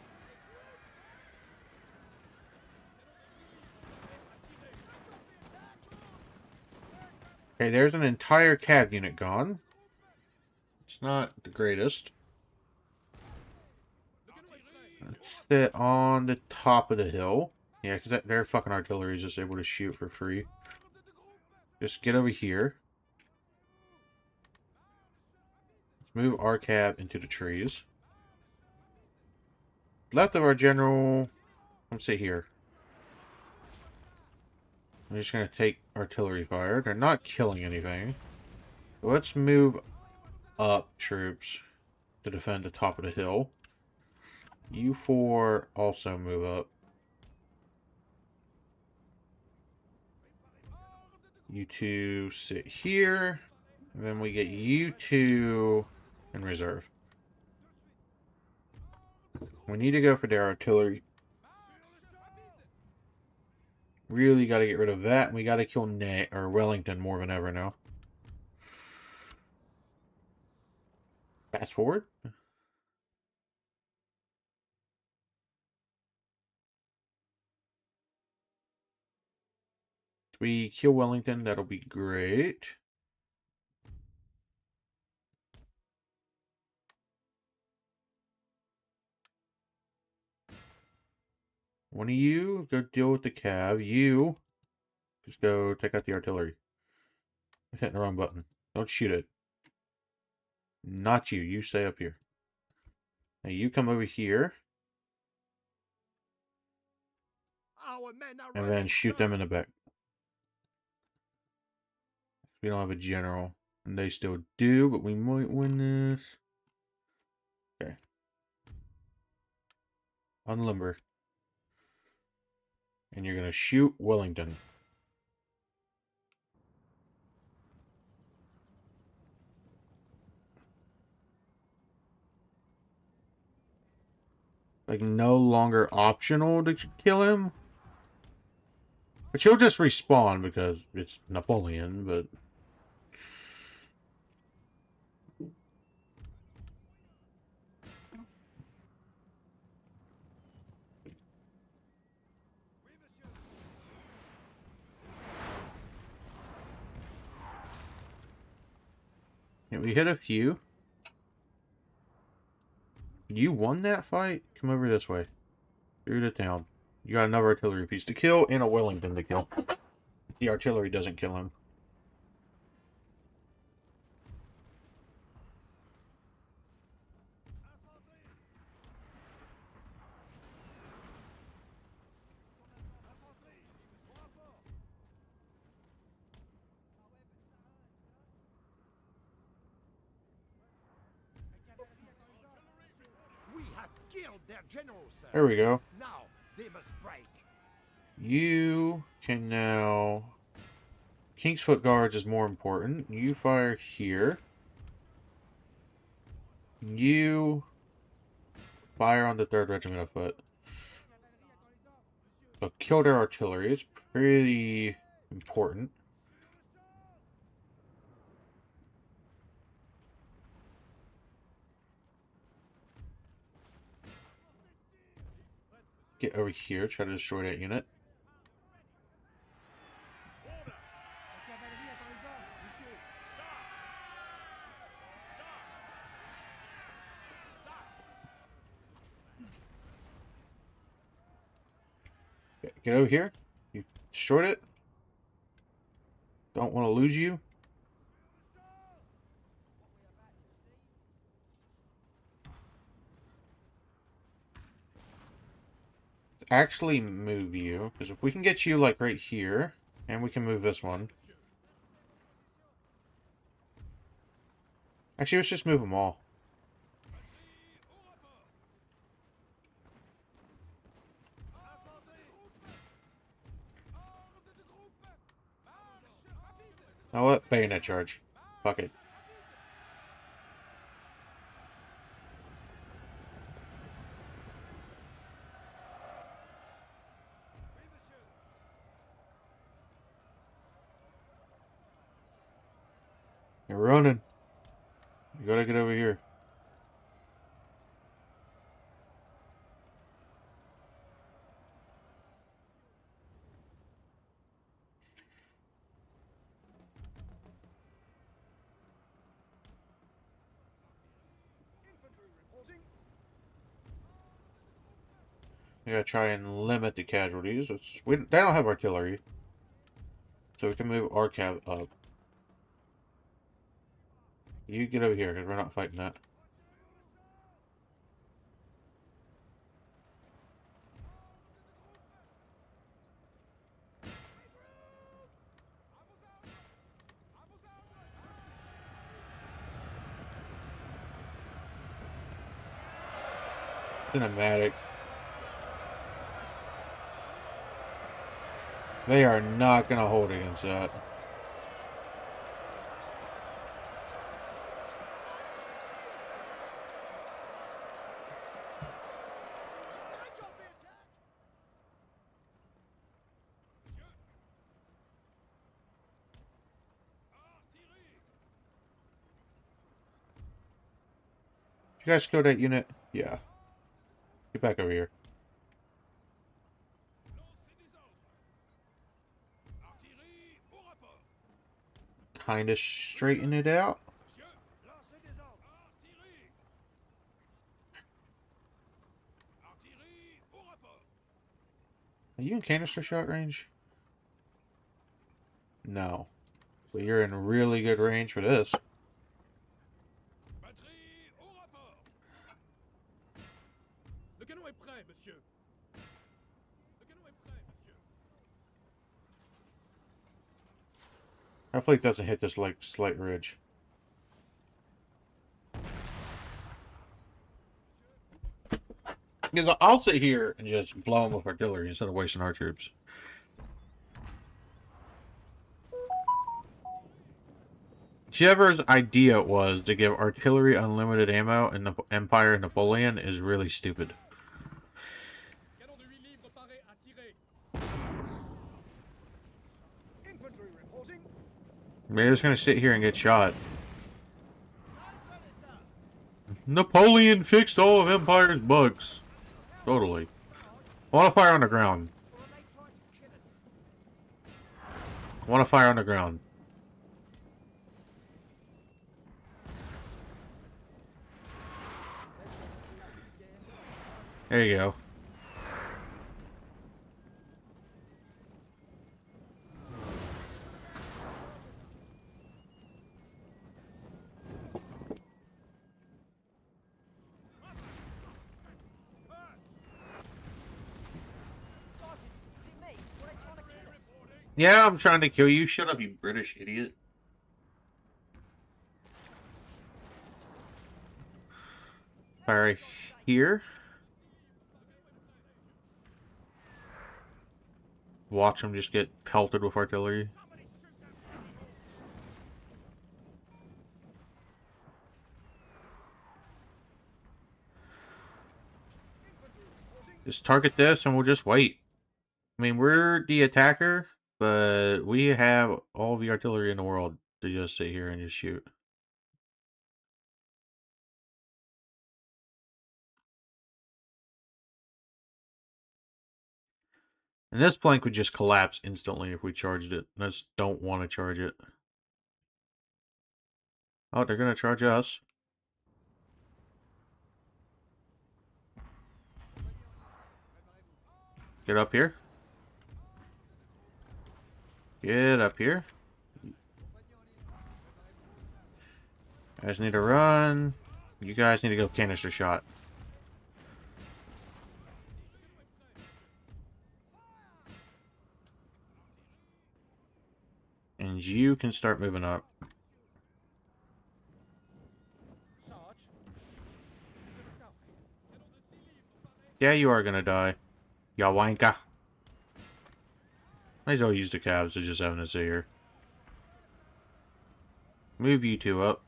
Okay, there's an entire cav unit gone. It's not the greatest. Let's sit on the top of the hill. Yeah, because their fucking artillery is just able to shoot for free. Just get over here. Let's move our cab into the trees. Left of our general, let's sit here. I'm just going to take artillery fire. They're not killing anything. Let's move up troops to defend the top of the hill. You four also move up. You two sit here. And then we get you two in reserve. We need to go for their artillery. Really got to get rid of that. And we got to kill Wellington more than ever now. Fast forward. If we kill Wellington, that'll be great. One of you, go deal with the cav. You, just go take out the artillery. I'm hitting the wrong button. Don't shoot it. Not you. You stay up here. Now you come over here. Our men are And then running, shoot sir. them in the back. We don't have a general. And they still do, but we might win this. Okay. Unlimber. And you're going to shoot Wellington. Like, no longer optional to kill him. But he'll just respawn because it's Napoleon, but... Yeah, we hit a few. You won that fight? Come over this way. Through the town. You got another artillery piece to kill and a Wellington to kill. The artillery doesn't kill him. We have killed their general, sir. There we go. Now they must break. You can now... Kingsfoot Guards is more important. You fire here. You fire on the 3rd Regiment of Foot. So kill their artillery. It's pretty important. Get over here. Try to destroy that unit. Get over here. You destroyed it. Don't want to lose you. Actually move you, because if we can get you like right here, and we can move this one. Actually, let's just move them all. Now what? Bayonet charge. Fuck it. You're running. You gotta get over here. We gotta try and limit the casualties. They don't have artillery. So we can move our cav up. You get over here, because we're not fighting that. Cinematic. They are not gonna hold against that. You guys go that unit? Yeah. Get back over here. Kinda straighten it out. Are you in canister shot range? No. But you're in really good range for this. Hopefully it doesn't hit this like slight ridge. Because I'll sit here and just blow them with artillery instead of wasting our troops. Whoever's idea it was to give artillery unlimited ammo in the Empire of Napoleon is really stupid. They're just gonna sit here and get shot. Napoleon fixed all of Empire's bugs. Totally. I want to fire on the ground. I want to fire on the ground. There you go. Yeah, I'm trying to kill you. Shut up, you British idiot. Fire here. Watch them just get pelted with artillery. Just target this and we'll just wait. I mean, we're the attacker, but we have all the artillery in the world to just sit here and just shoot. And this plank would just collapse instantly if we charged it. I just don't want to charge it. Oh, they're going to charge us. Get up here. Get up here. Guys need to run. You guys need to go canister shot. And you can start moving up. Yeah, you are gonna die. Ya wanka. Might as well use the cabs to just having to sit here. Move you two up.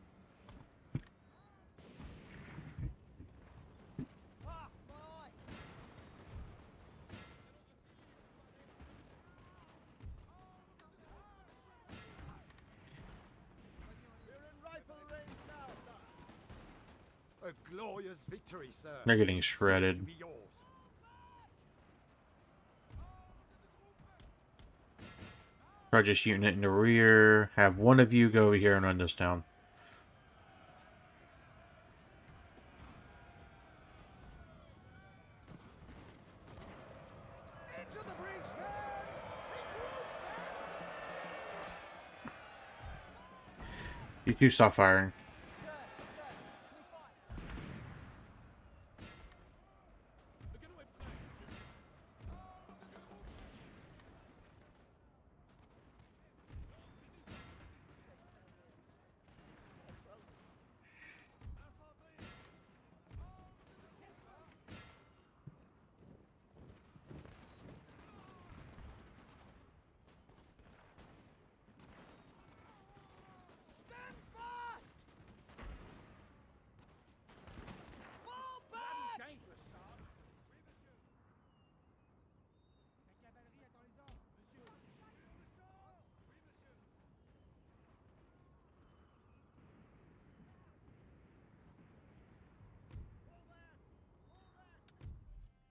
A glorious victory, sir. They're getting Soon shredded. to be yours. Try just shooting it in the rear. Have one of you go over here and run this down. Into the breach, men! You two stop firing. Stand fast! Fall back! Dangerous, Sarge. La cavalerie attend les ordres, monsieur.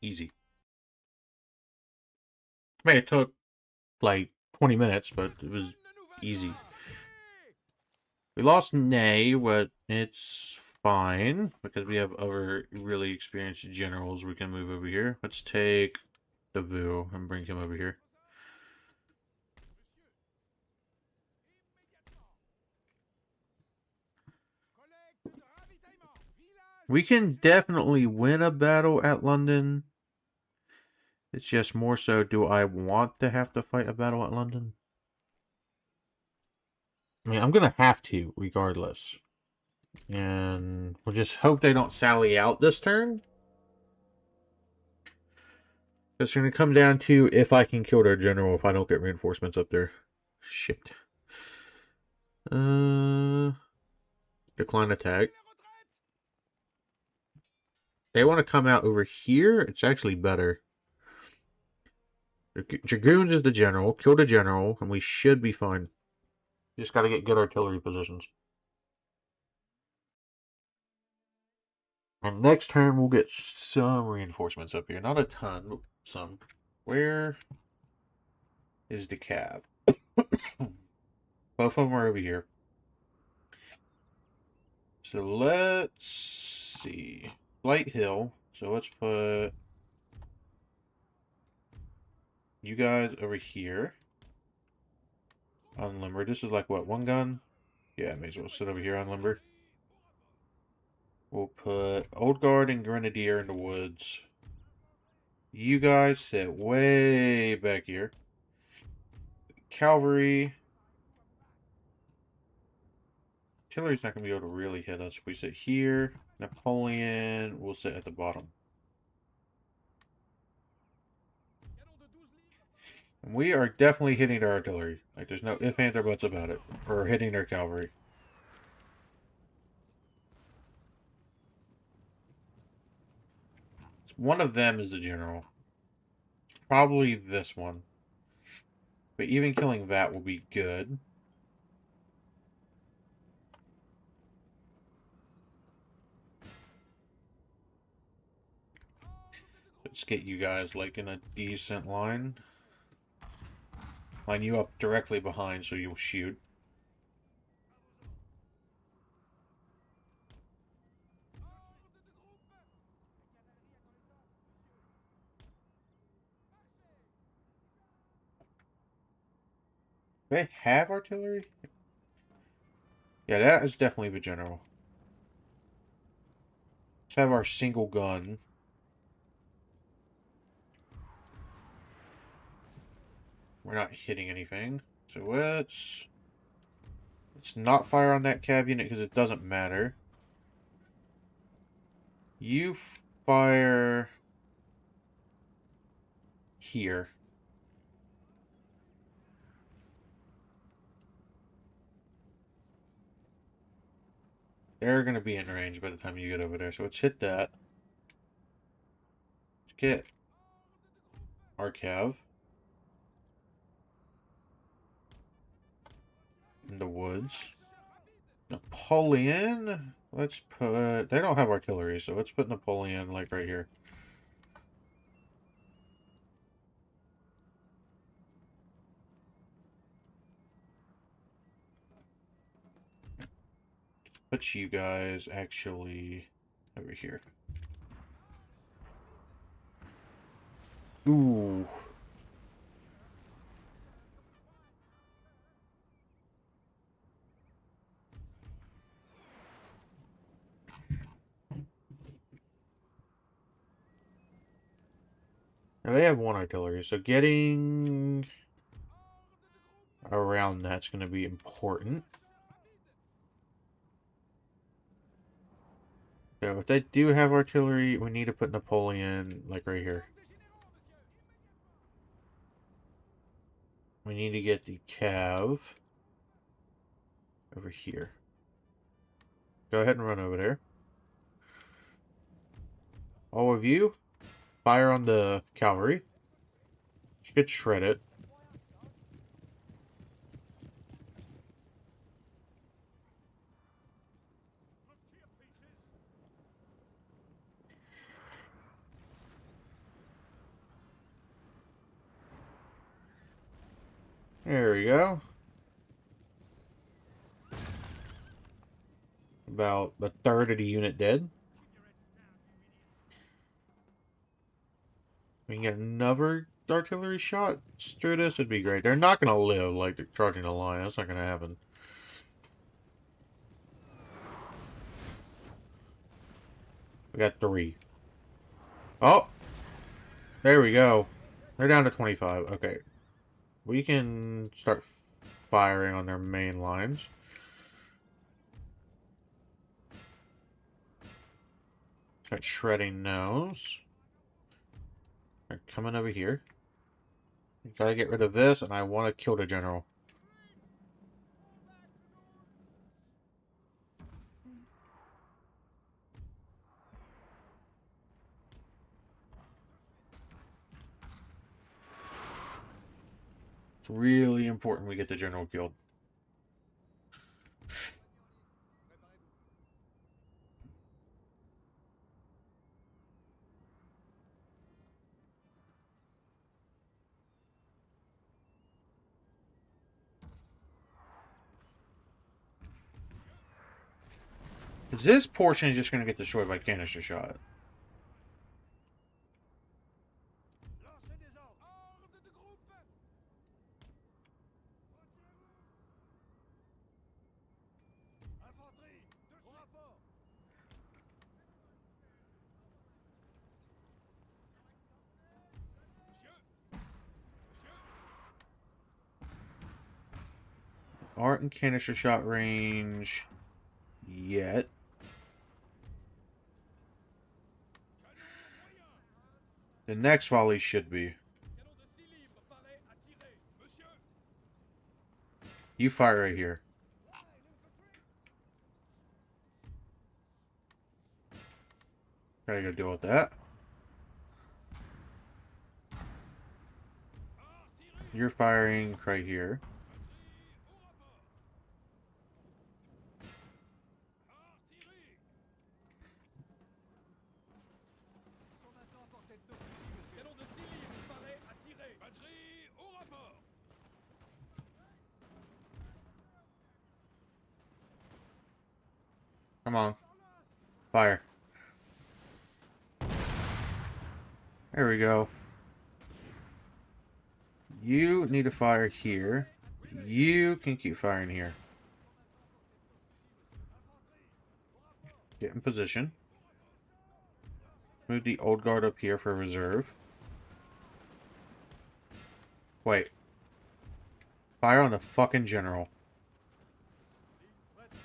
Easy. I mean, it took like 20 minutes, but it was easy. We lost Nay, but it's fine because we have other really experienced generals we can move over here. Let's take Davu and bring him over here. We can definitely win a battle at London. It's just more so, do I want to have to fight a battle at London? I mean, I'm going to have to, regardless. And we'll just hope they don't sally out this turn. It's going to come down to if I can kill their general if I don't get reinforcements up there. Shit. Decline attack. They want to come out over here. It's actually better. Dragoons is the general. Kill the general, and we should be fine. Just got to get good artillery positions. And next turn, we'll get some reinforcements up here. Not a ton, but some. Where is the cab? Both of them are over here. So let's see. Light Hill. So let's put you guys over here. On Limber. This is like, what, one gun? Yeah, may as well sit over here on Limber. We'll put Old Guard and Grenadier in the woods. You guys sit way back here. Cavalry. Artillery's not going to be able to really hit us. If we sit here, Napoleon will sit at the bottom. And we are definitely hitting their artillery. Like, there's no ifs, ands, or buts about it. Or hitting their cavalry. One of them is the general. Probably this one. But even killing that will be good. Let's get you guys like in a decent line. Line you up directly behind so you'll shoot. They have artillery? Yeah, that is definitely the general. Let's have our single gun. We're not hitting anything. So let's not fire on that cav unit because it doesn't matter. You fire here. They're going to be in range by the time you get over there. So let's hit that. Let's get our cav in the woods. Napoleon. Let's put... They don't have artillery, so let's put Napoleon, like, right here. Put you guys, actually, over here. Ooh. Now they have one artillery, so getting around that's going to be important. So if they do have artillery, we need to put Napoleon, like, right here. We need to get the cav over here. Go ahead and run over there. All of you, fire on the cavalry. Should shred it. There we go. About a third of the unit dead. We can get another artillery shot through this, it'd be great. They're not going to live like they're charging a line. That's not going to happen. We got 3. Oh! There we go. They're down to 25. Okay. We can start firing on their main lines. Start shredding those. They're coming over here. You gotta get rid of this, and I want to kill the general. It's really important we get the general killed. This portion is just going to get destroyed by canister shot. Lancez des ordres. Ordre de groupe. Infanterie, au rapport. Aren't in canister shot range yet. The next volley should be. You fire right here. Gotta go deal with that. You're firing right here. Come on. Fire. There we go. You need to fire here. You can keep firing here. Get in position. Move the old guard up here for reserve. Wait. Fire on the fucking general.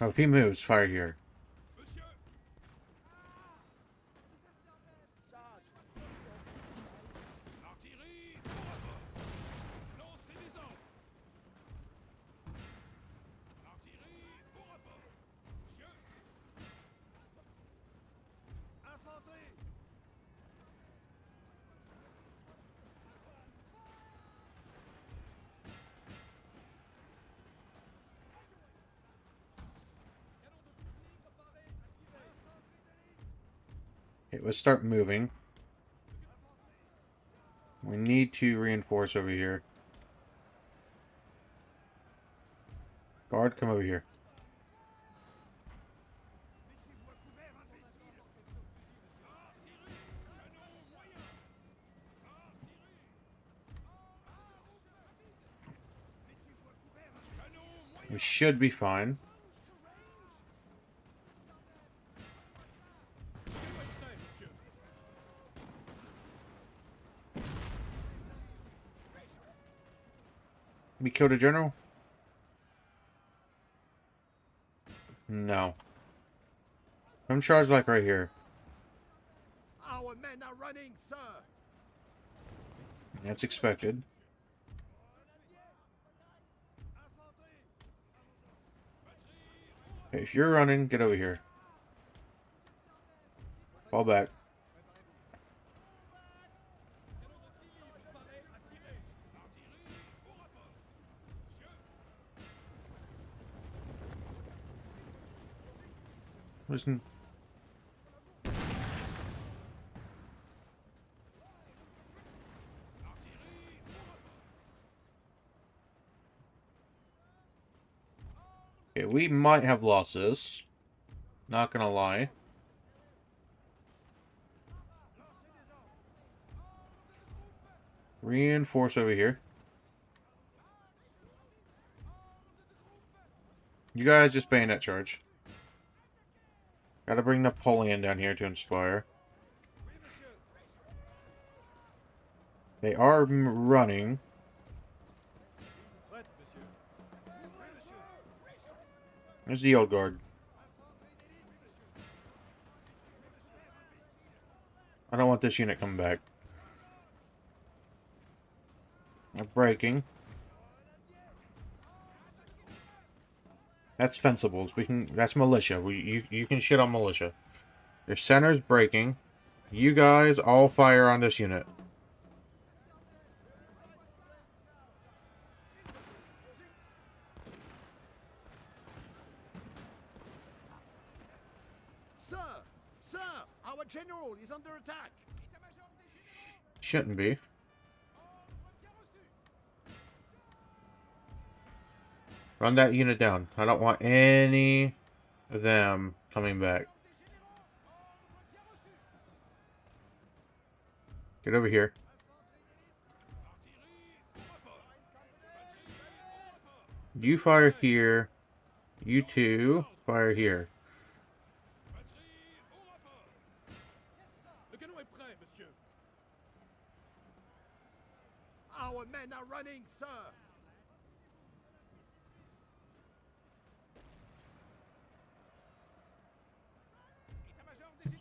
Oh, if he moves, fire here. Okay, let's start moving. We need to reinforce over here. Guard, come over here. We should be fine. We killed a general? No. I'm charged like right here. Our men are running, sir. That's expected. Okay, if you're running, get over here. Fall back. Listen. Okay, we might have lost this. Not gonna lie. Reinforce over here. You guys just bayonet charge. Gotta bring Napoleon down here to inspire. They are running. There's the old guard. I don't want this unit coming back. They're breaking. That's fencibles. We can. That's militia. You can shit on militia. Your center's breaking. You guys all fire on this unit. Sir, our general is under attack. Shouldn't be. Run that unit down. I don't want any of them coming back. Get over here. You fire here. You two fire here. Our men are running, sir.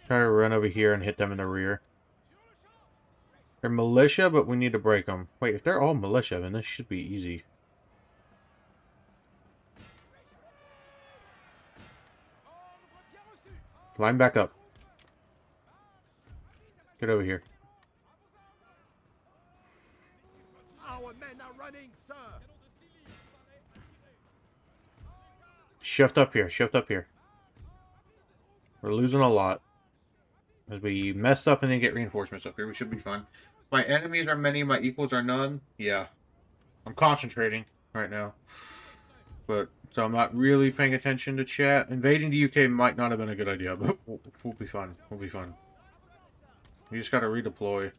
Try to run over here and hit them in the rear. They're militia, but we need to break them. Wait, if they're all militia, then this should be easy. Line back up. Get over here. Our men are running, sir. Shift up here. Shift up here. We're losing a lot. As we messed up and then get reinforcements up here, we should be fine. My enemies are many, my equals are none. Yeah. I'm concentrating right now. But, so I'm not really paying attention to chat. Invading the UK might not have been a good idea, but we'll be fine. We'll be fine. We just gotta redeploy.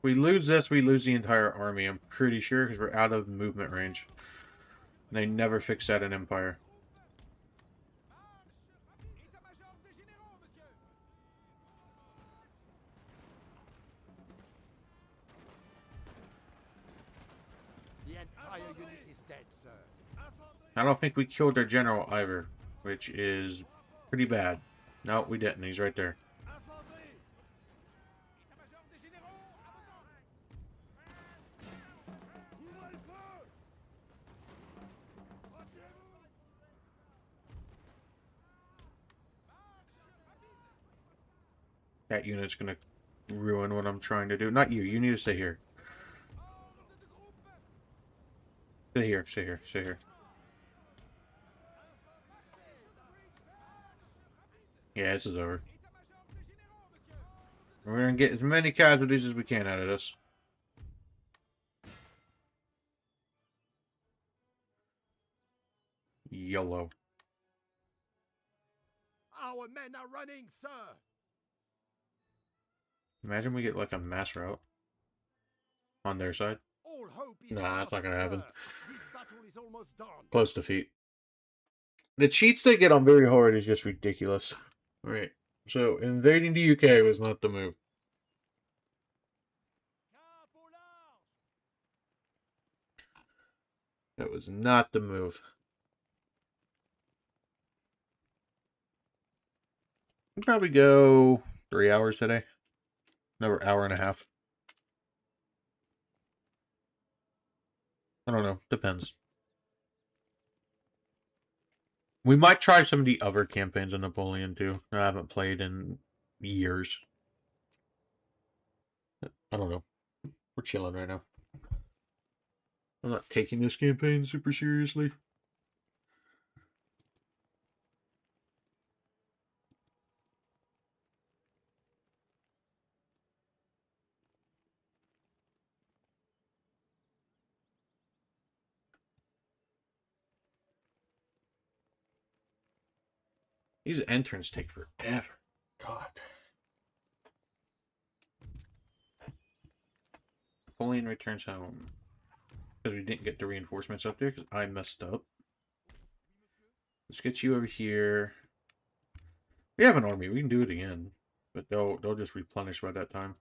we lose this, we lose the entire army, I'm pretty sure, because we're out of movement range. They never fix that in Empire. The entire unit is dead, sir. I don't think we killed their general either, which is pretty bad. No, we didn't. He's right there. That unit's gonna ruin what I'm trying to do. Not you. You need to stay here. Stay here. Stay here. Stay here. Yeah, this is over. We're gonna get as many casualties as we can out of this. YOLO. Our men are running, sir. Imagine we get like a mass rout on their side. All hope is Nah, that's not gonna lost, happen. sir. This battle is almost done. Close defeat. The cheats they get on very hard is just ridiculous. Alright, so invading the UK was not the move. That was not the move. We'll probably go 3 hours today. Another hour and a half. I don't know. Depends. We might try some of the other campaigns in Napoleon too. I haven't played in years. I don't know. We're chilling right now. I'm not taking this campaign super seriously. These entrants take forever. God. Napoleon returns home. Because we didn't get the reinforcements up there, because I messed up. Let's get you over here. We have an army. We can do it again. But they'll just replenish by that time.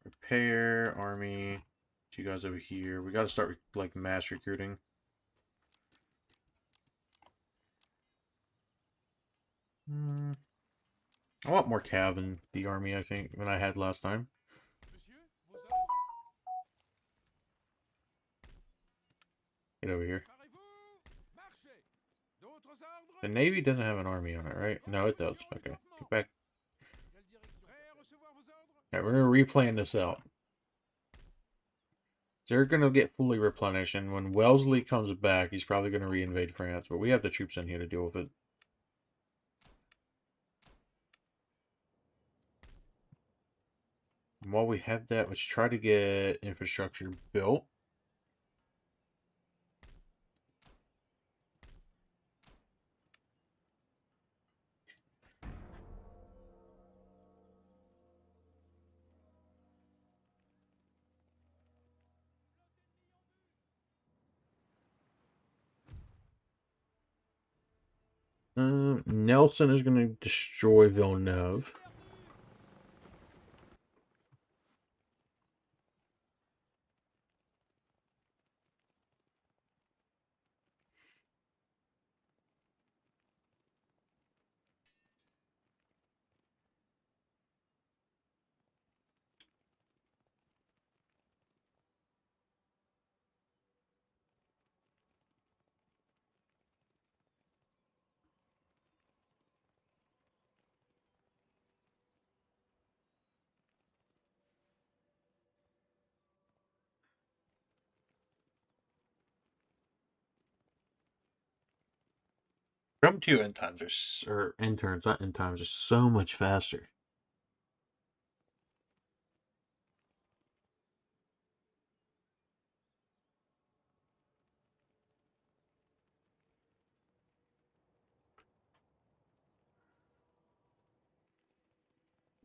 Repair, army. Get you guys over here. We got to start like mass recruiting. I want more cav in the army, I think, than I had last time. Get over here. The Navy doesn't have an army on it, right? No, it does. Okay. Get back. Alright, we're going to replan this out. They're going to get fully replenished, and when Wellesley comes back, he's probably going to reinvade France, but we have the troops in here to deal with it. And while we have that, let's try to get infrastructure built. Nelson is going to destroy Villeneuve. From 2 end times or end turns, not end times, are so much faster.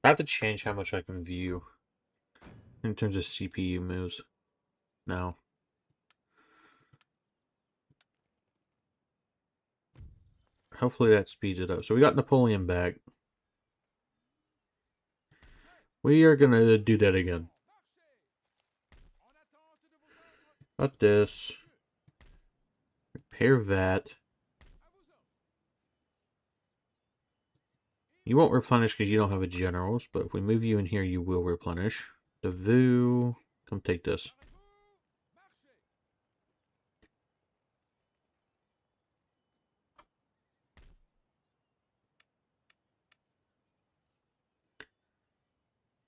I have to change how much I can view in terms of CPU moves now. Hopefully that speeds it up. So we got Napoleon back. We are going to do that again. Got this. Repair that. You won't replenish because you don't have a generals, but if we move you in here, you will replenish. Devu, come take this.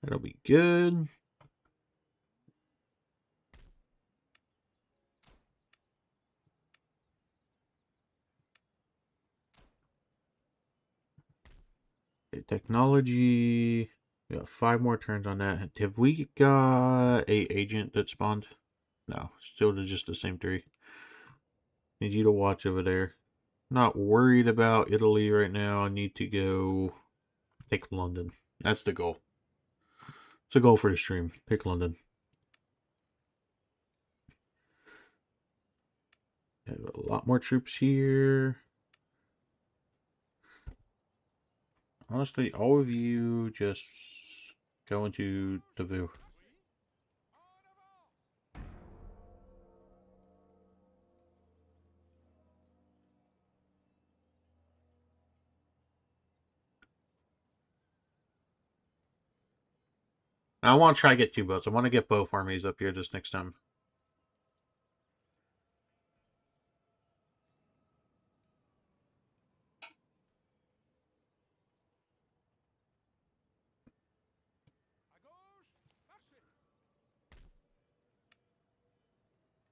That'll be good. Okay, technology. We got 5 more turns on that. Have we got a agent that spawned? No, still just the same 3. Need you to watch over there. Not worried about Italy right now. I need to go take London. That's the goal. It's a goal for the stream. Pick London. Have a lot more troops here. Honestly, all of you just go into Devu. I want to try to get 2 boats. I want to get both armies up here this next time.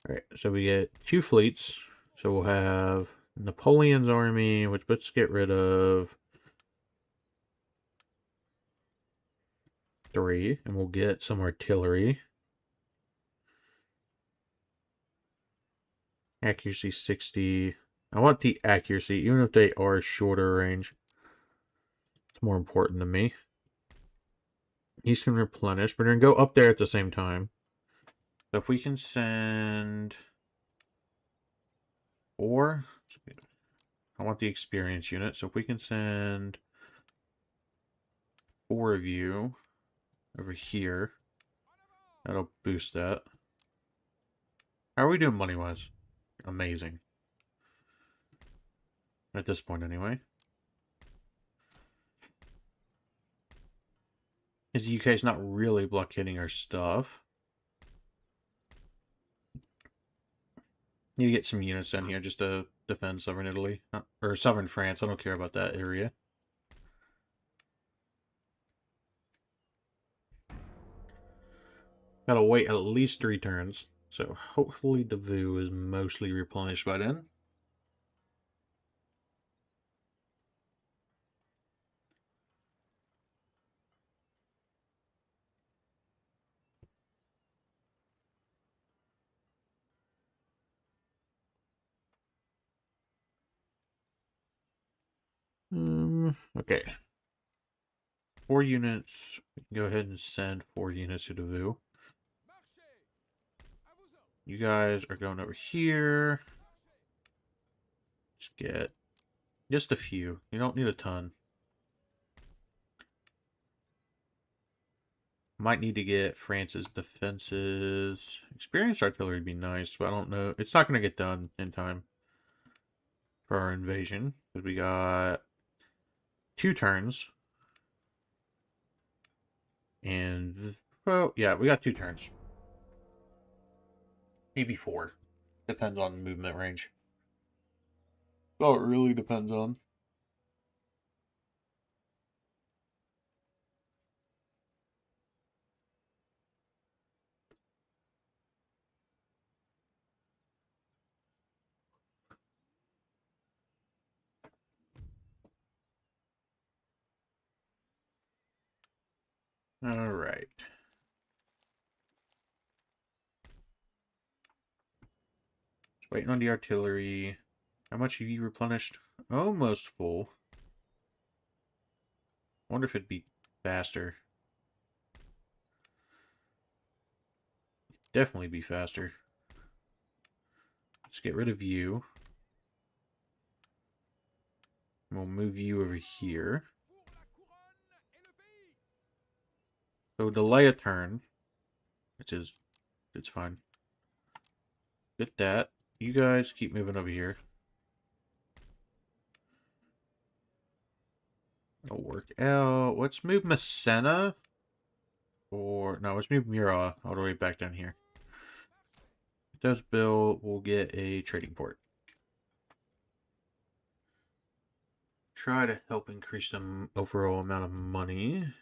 Alright, so we get 2 fleets. So we'll have Napoleon's army, which let's get rid of 3, and we'll get some artillery. Accuracy 60. I want the accuracy, even if they are shorter range. It's more important to me. He's going to replenish. We're going to go up there at the same time. So if we can send 4, I want the experience unit. So if we can send 4 of you over here, that'll boost that. How are we doing money-wise? Amazing. At this point, anyway. Because the UK is not really blockading our stuff. Need to get some units in here just to defend southern Italy. Or southern France. I don't care about that area. Gotta wait at least 3 turns. So hopefully Devu is mostly replenished by then. Okay. 4 units. We can go ahead and send 4 units to Devu. You guys are going over here. Just get just a few. You don't need a ton. Might need to get France's defenses. Experienced artillery would be nice, but I don't know. It's not going to get done in time for our invasion. Because we got 2 turns. And, well, yeah, we got 2 turns. Maybe 4. Depends on movement range. Oh, it really depends on. All right. Just waiting on the artillery. How much have you replenished? Almost full. Wonder if it'd be faster. Definitely be faster. Let's get rid of you. We'll move you over here. So delay a turn, which is, it's fine. Get that. You guys keep moving over here. It'll work out. Let's move Messena. Or, no, let's move Mura all the way back down here. If those built, we'll get a trading port. Try to help increase the overall amount of money.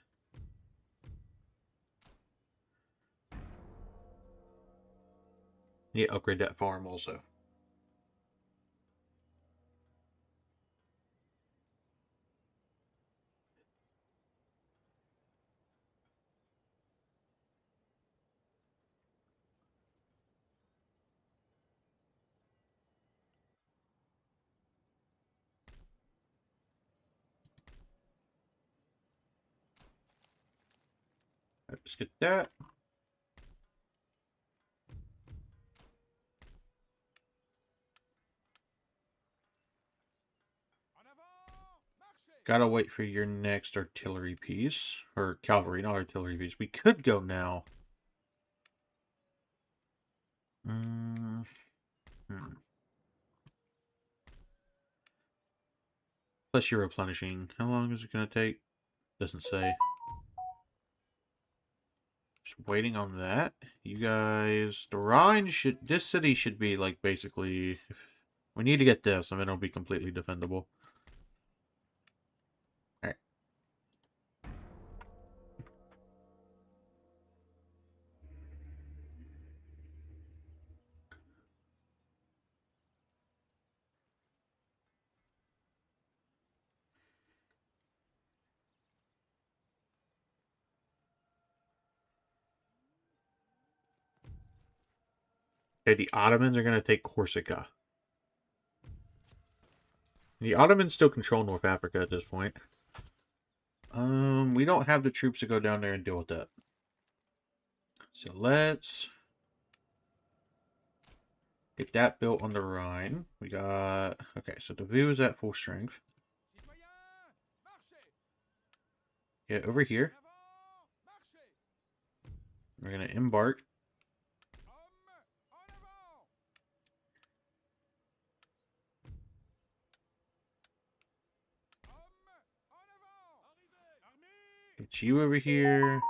Yeah, upgrade that farm also. Let's get that. Gotta wait for your next artillery piece. Or cavalry, not artillery piece. We could go now. Plus you're replenishing. How long is it gonna take? Doesn't say. Just waiting on that. You guys, the Rhine should, this city should be like basically, we need to get this and then it'll be completely defendable. Alright. Okay, the Ottomans are going to take Corsica. The Ottomans still control North Africa at this point. We don't have the troops to go down there and deal with that. So let's get that built on the Rhine. We got, okay, so the view is at full strength. Get over here. We're going to embark. Get you over here.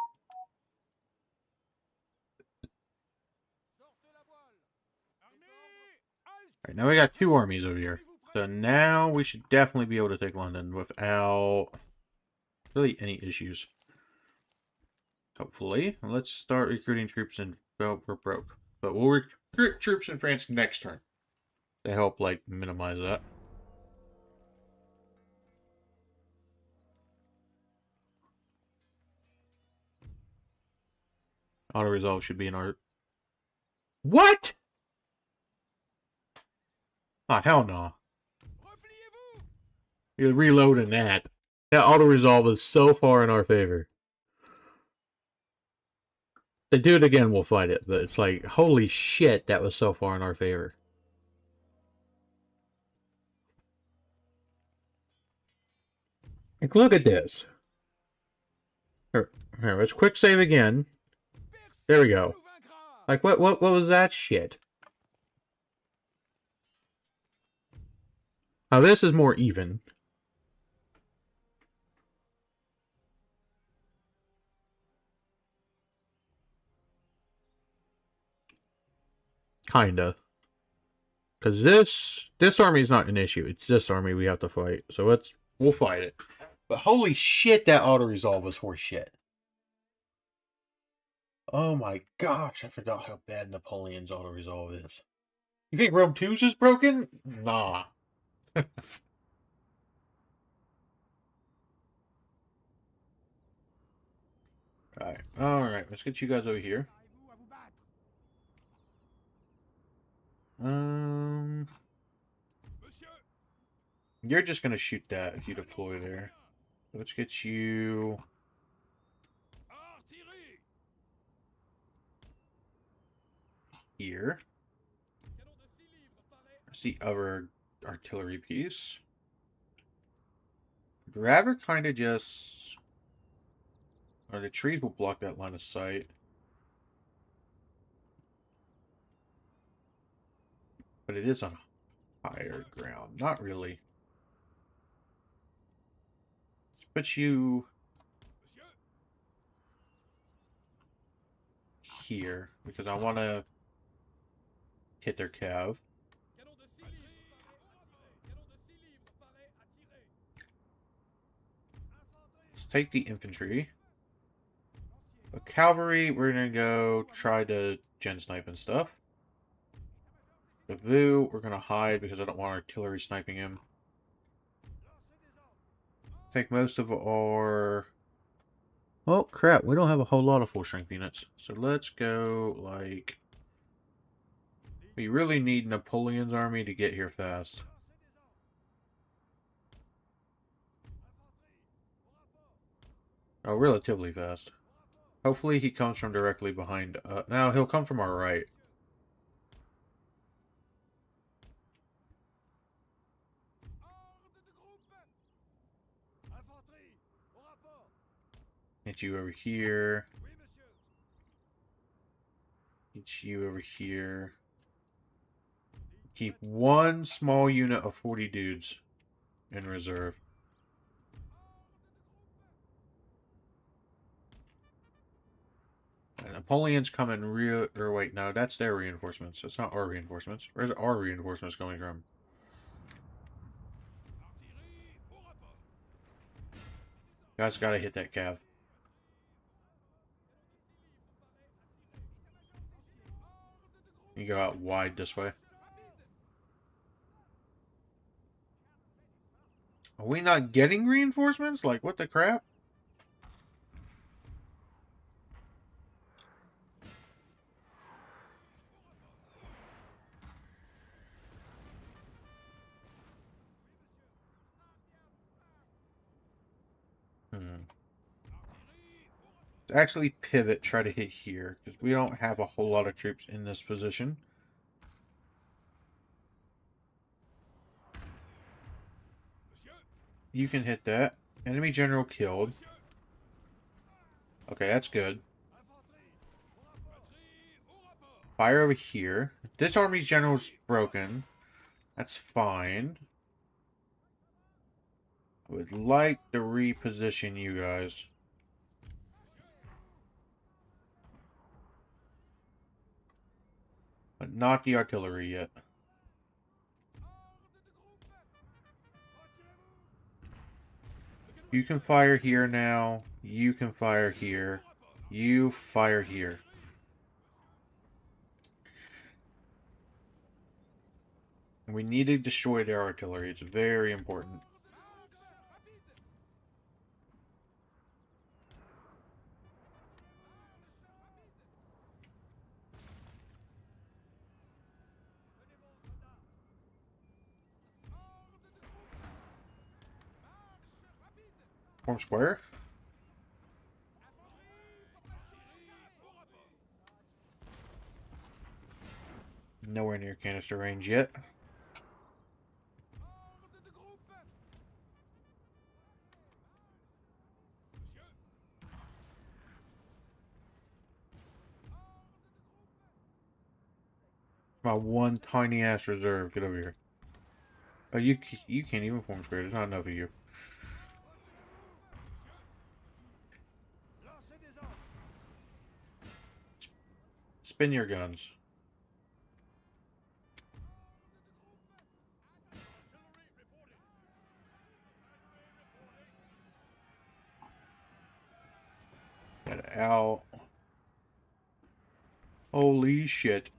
Alright, now we got two armies over here. So now we should definitely be able to take London without really any issues. Hopefully. Let's start recruiting troops in... Well, we're broke. But we'll recruit troops in France next turn. To help, like, minimize that. Auto-resolve should be in our... What?! Oh, hell no. You're reloading that. That auto-resolve is so far in our favor. If they do it again, we'll fight it. But it's like, holy shit, that was so far in our favor. Like, look at this. Here, let's quick save again. There we go. Like, what was that shit? Now, this is more even. Kinda. Because this army is not an issue. It's this army we have to fight. So we'll fight it. But holy shit, that auto-resolve was horse shit. Oh my gosh, I forgot how bad Napoleon's auto-resolve is. You think Rome 2's is broken? Nah. Alright, let's get you guys over here. You're just gonna shoot that if you deploy there. Let's get you here. There's the other artillery piece. I'd rather kind of just... Or the trees will block that line of sight. But it is on higher ground. Not really. Let's put you here because I want to hit their cav. Let's take the infantry. The cavalry, we're going to go try to gen snipe and stuff. The Vu, we're going to hide because I don't want artillery sniping him. Take most of our... Oh, crap. We don't have a whole lot of full-strength units. So let's go, like... We really need Napoleon's army to get here fast. Oh, relatively fast. Hopefully he comes from directly behind... now, he'll come from our right. Hit you over here. Hit you over here. Keep one small unit of 40 dudes in reserve. And Napoleon's coming real... Or wait, no, that's their reinforcements. It's not our reinforcements. Where's our reinforcements coming from? Guys gotta hit that cav. You go out wide this way. Are we not getting reinforcements? Like, what the crap? Let's actually pivot, try to hit here, because we don't have a whole lot of troops in this position. You can hit that. Enemy general killed. Okay, that's good. Fire over here. This army's general's broken. That's fine. I would like to reposition you guys. But not the artillery yet. You can fire here now. You can fire here. You fire here. We need to destroy their artillery. It's very important. Form square. Nowhere near canister range yet. My one tiny ass reserve. Get over here. Oh, you can't even form square. There's not enough of you. Spin your guns. Get out. Holy shit.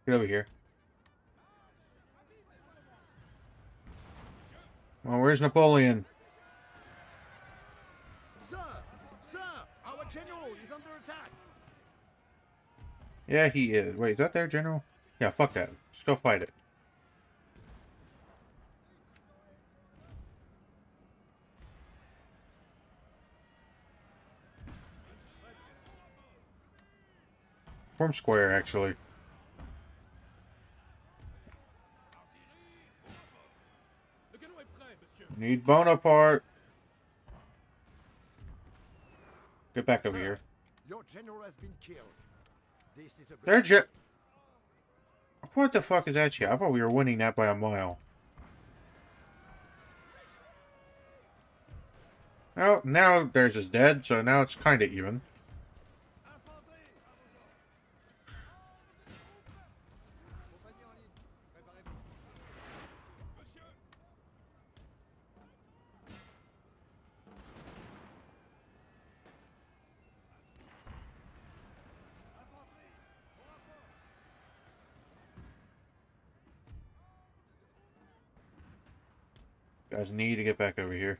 Get over here. Well, where's Napoleon? Sir! Sir! Our general is under attack! Yeah, he is. Wait, is that their general? Yeah, fuck that. Let's go fight it. Form square, actually. Need Bonaparte. Get back over Sir, here. your general has been killed. This is a Their jet. What the fuck is that shit? I thought we were winning that by a mile. Oh, now theirs is dead, so now it's kind of even. Guys need to get back over here.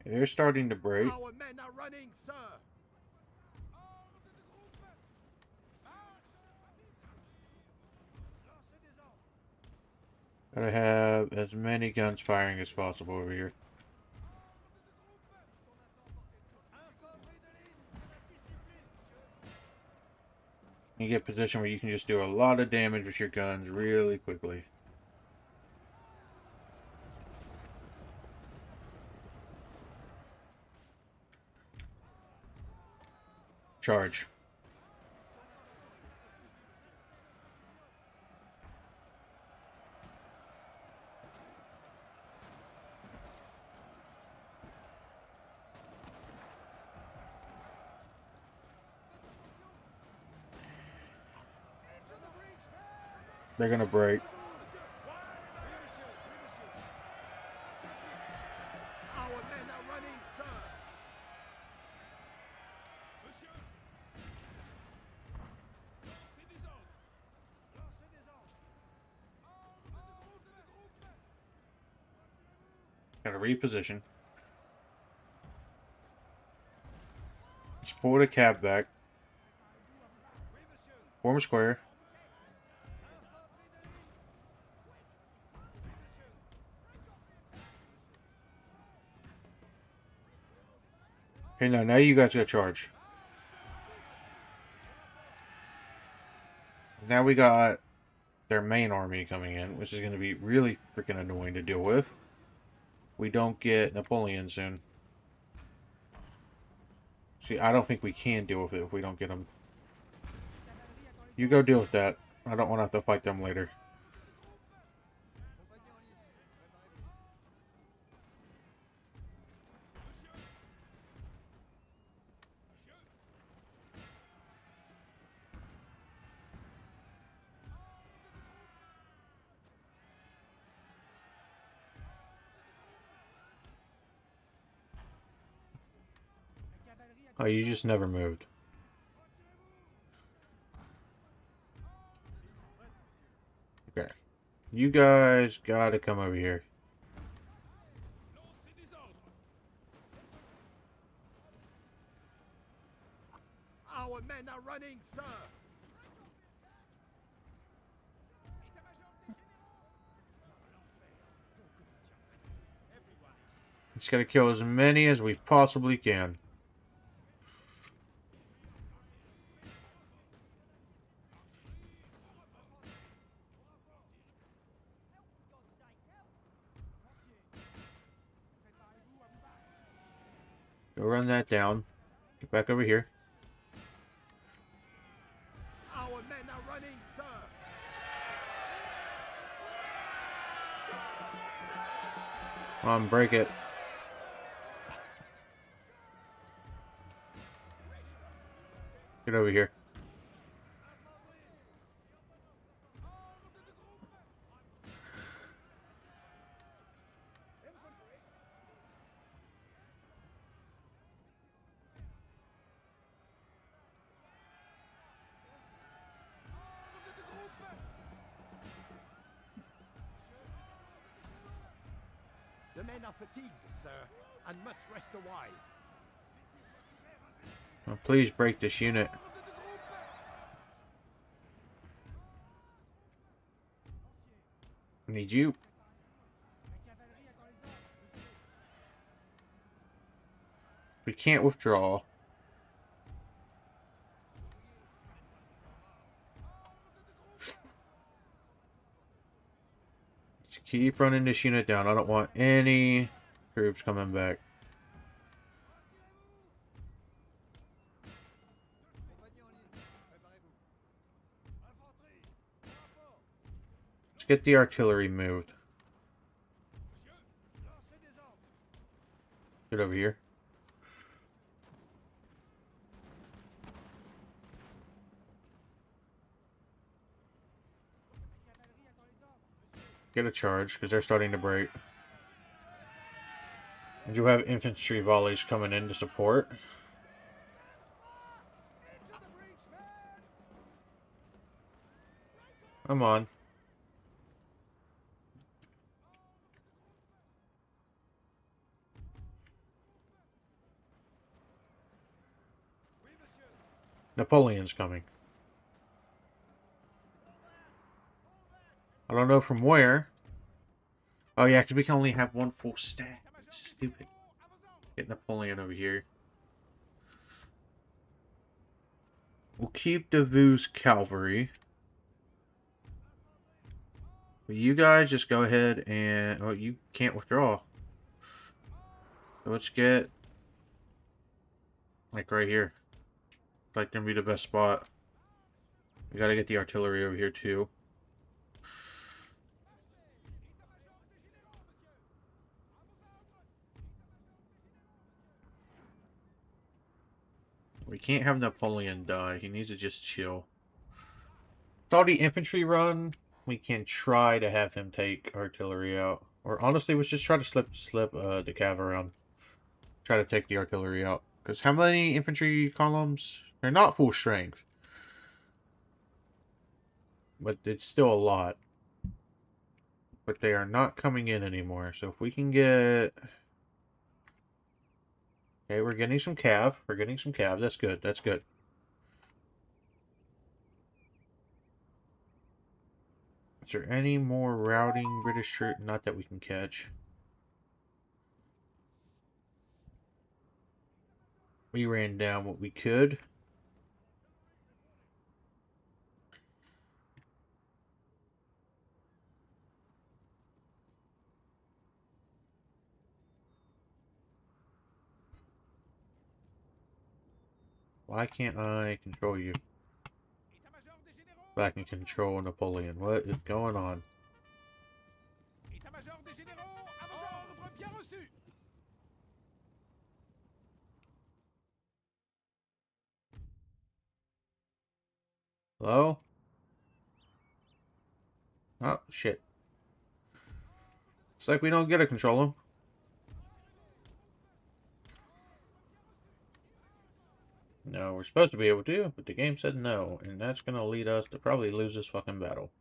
They're starting to break. Our men are running, sir! Gotta have as many guns firing as possible over here. You get a position where you can just do a lot of damage with your guns really quickly. Charge. They're gonna break. Our men are running, sir! Gotta reposition. Let's pull the cab back. Form a square. Okay, now you guys gotta charge. Now we got their main army coming in, which is going to be really freaking annoying to deal with. We don't get Napoleon soon. See, I don't think we can deal with it if we don't get him. You go deal with that. I don't want to have to fight them later. Oh, you just never moved. Okay. You guys gotta come over here. Our men are running, sir! Just gotta kill as many as we possibly can. Go run that down. Get back over here. Our men are running, sir! Come on, break it. Get over here. The men are fatigued, sir, and must rest a while. Oh, please break this unit. I need you. We can't withdraw. Just keep running this unit down. I don't want any troops coming back. Let's get the artillery moved. Get over here. Get a charge, because they're starting to break. And you have infantry volleys coming in to support. Come on. Napoleon's coming. I don't know from where. Oh yeah, because we can only have one full stack. It's stupid. Get Napoleon over here. We'll keep Davout's cavalry. But you guys just go ahead and... Oh, you can't withdraw. So let's get... like right here. Like gonna be the best spot. We gotta get the artillery over here too. We can't have Napoleon die. He needs to just chill. With all the infantry run, we can try to have him take artillery out. Or honestly, let's just try to slip the cav around. Try to take the artillery out. Because how many infantry columns? They're not full strength. But it's still a lot. But they are not coming in anymore. So if we can get... Okay, we're getting some cav. We're getting some cav. That's good. That's good. Is there any more routing British troops? Not that we can catch. We ran down what we could. Why can't I control you? But I can control Napoleon. What is going on? Hello? Oh, shit. It's like we don't get to control him. No, we're supposed to be able to, but the game said no, and that's gonna lead us to probably lose this fucking battle.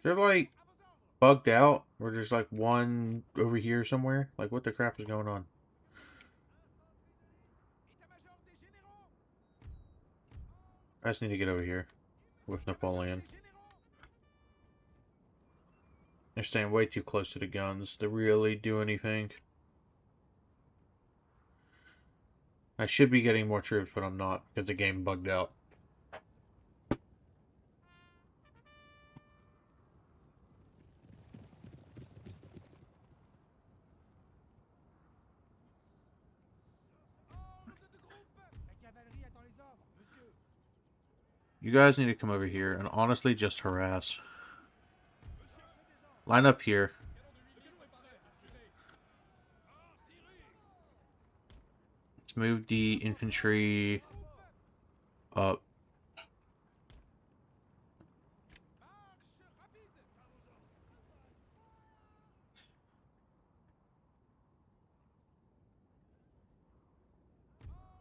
They're like bugged out, or there's like one over here somewhere. Like, what the crap is going on? I just need to get over here with Napoleon. They're staying way too close to the guns to really do anything. I should be getting more troops, but I'm not, because the game bugged out. You guys need to come over here and honestly just harass. Line up here. Let's move the infantry up.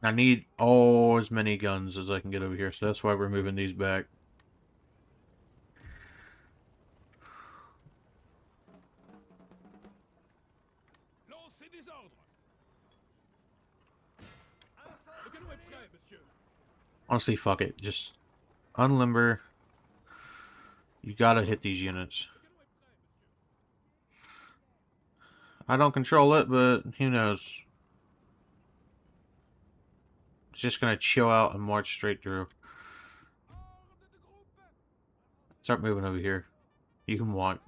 I need as many guns as I can get over here, so that's why we're moving these back. Honestly, fuck it. Just unlimber. You gotta hit these units. I don't control it, but who knows? It's just gonna chill out and march straight through. Start moving over here. You can walk.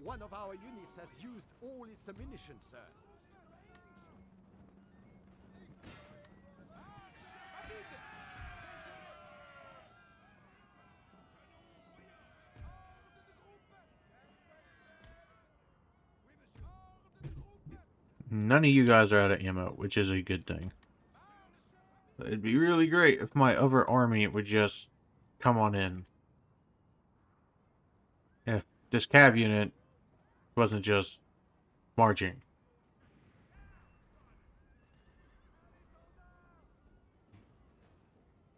One of our units has used all its ammunition, sir. None of you guys are out of ammo, which is a good thing. But it'd be really great if my other army would just come on in. And if this cav unit wasn't just marching.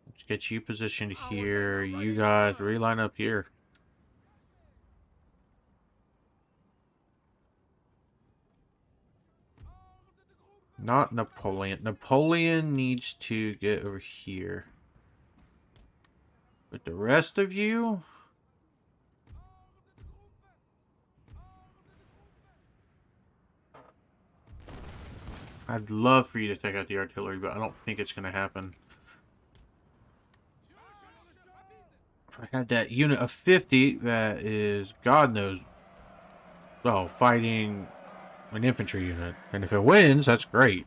Let's get you positioned here. You guys reline up here. Not Napoleon. Napoleon needs to get over here. But the rest of you... I'd love for you to take out the artillery, but I don't think it's going to happen. If I had that unit of 50, that is, God knows, well, fighting an infantry unit. And if it wins, that's great.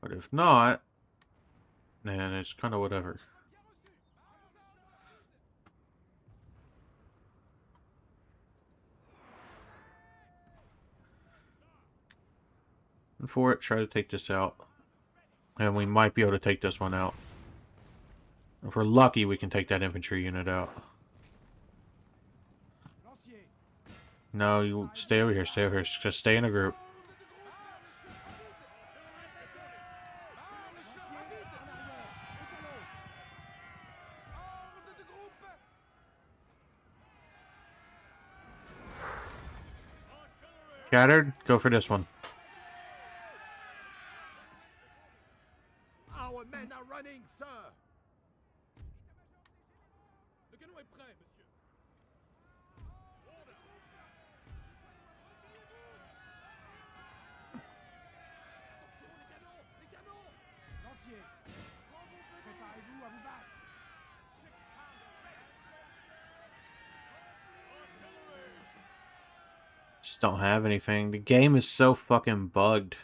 But if not, then it's kind of whatever. And for it, try to take this out. And we might be able to take this one out. If we're lucky, we can take that infantry unit out. No, you stay over here, stay over here. Just stay in a group. Shattered, go for this one. Our men are running, sir. Just don't have anything. The game is so fucking bugged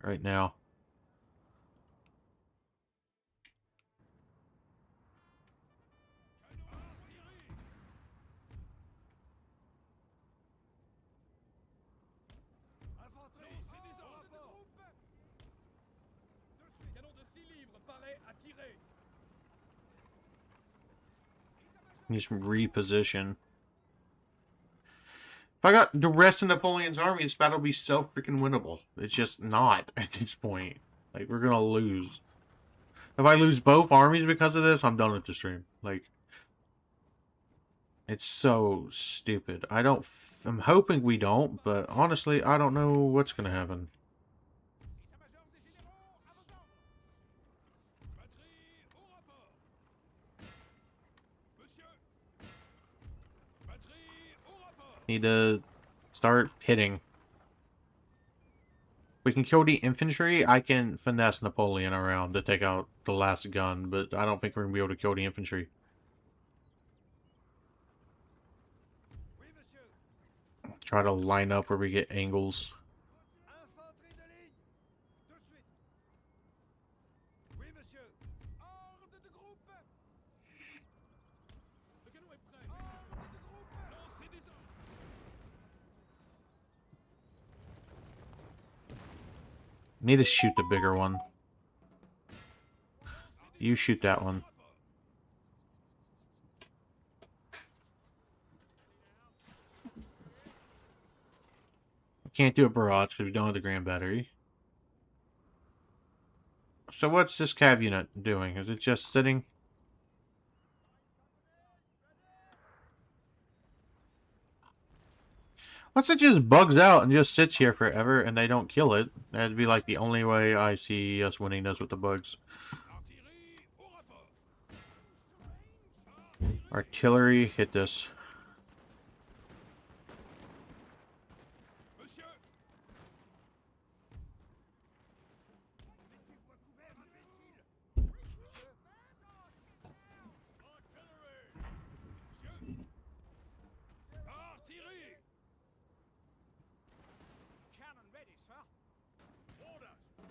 right now. Just reposition. If I got the rest of Napoleon's army, this battle would be so freaking winnable. It's just not at this point. Like, we're gonna lose. If I lose both armies because of this, I'm done with the stream. Like, it's so stupid. I'm hoping we don't, but honestly, I don't know what's gonna happen. Need to start hitting. We can kill the infantry. I can finesse Napoleon around to take out the last gun, but I don't think we're going to be able to kill the infantry. Oui, monsieur. Try to line up where we get angles. Infanterie de ligne. Tout de suite. Oui, monsieur. Ordre de groupe. Le canon est prêt. Ordre de groupe. Lancez des ordres. Need to shoot the bigger one. You shoot that one. We can't do a barrage because we don't have the grand battery. So what's this cav unit doing? Is it just sitting? Once it just bugs out and just sits here forever and they don't kill it, that'd be like the only way I see us winning this with the bugs. Artillery, hit this.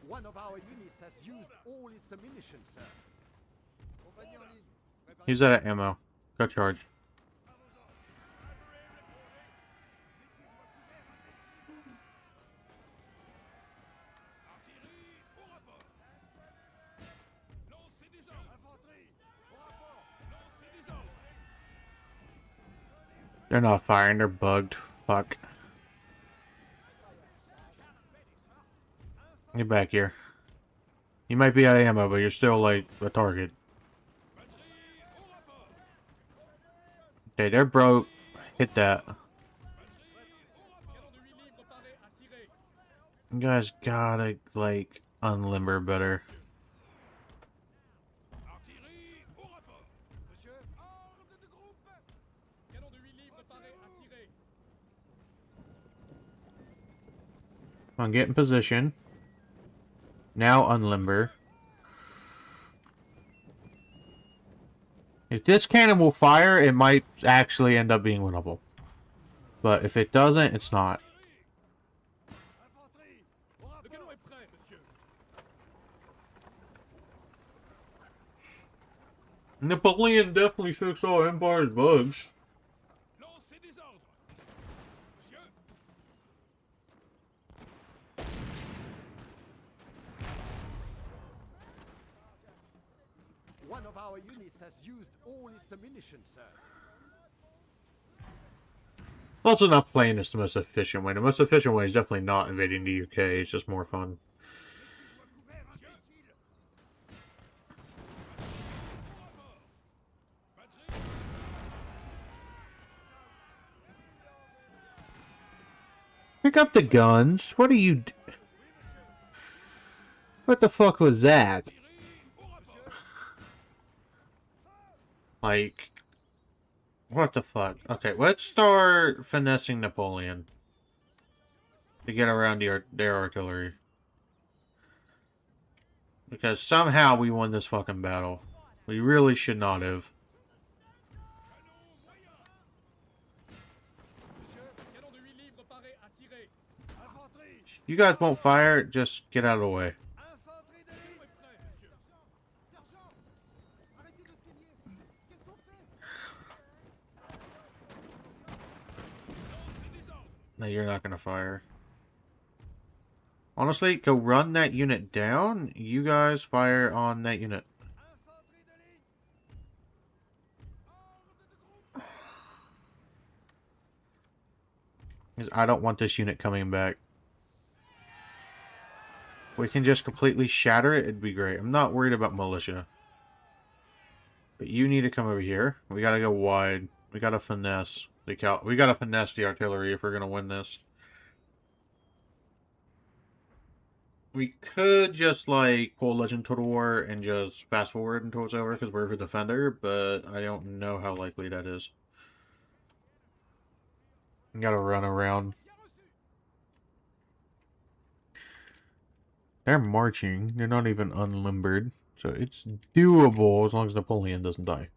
One of our units has used all its ammunition, sir. Compagnie en ligne. Préparez- He's out of ammo. Go charge. They're not firing, they're bugged. Fuck. Get back here. You might be out of ammo, but you're still like a target. Okay, they're broke. Hit that. You guys gotta, like, unlimber better. Monsieur, ordre de groupe. Canon de 8 livres paré à tirer. Come on, get in position. Now unlimber. If this cannon will fire, it might actually end up being winnable. But if it doesn't, it's not. Infanterie. Au Le rapport. canon est prêt, monsieur. Napoleon definitely fixed all Empire's bugs. Lancez des ordres. Monsieur. One of our units has used all its ammunition, sir. Also not playing this the most efficient way. The most efficient way is definitely not invading the UK. It's just more fun. Pick up the guns. What are you... What the fuck was that? Like... What the fuck? Okay, let's start finessing Napoleon. To get around their artillery. Because somehow we won this fucking battle. We really should not have. Canon de 8 livres paré à tirer. Infanterie. You guys won't fire, just get out of the way. Infanterie de ligne. Canon est prêt, monsieur. Sergent, arrêtez de saigner. Qu'est-ce qu'on fait? Lancez des ordres. No, you're not gonna fire. Honestly, go run that unit down. You guys fire on that unit. Infanterie de ligne. Ordre de groupe. 'Cause I don't want this unit coming back. We can just completely shatter it, it'd be great. I'm not worried about militia. But you need to come over here. We gotta go wide. We gotta finesse the we gotta finesse the artillery if we're gonna win this. We could just, like, pull Legend Total War and just fast forward until it's over because we're the defender, but I don't know how likely that is. We gotta run around. They're marching. They're not even unlimbered. So it's doable as long as Napoleon doesn't die.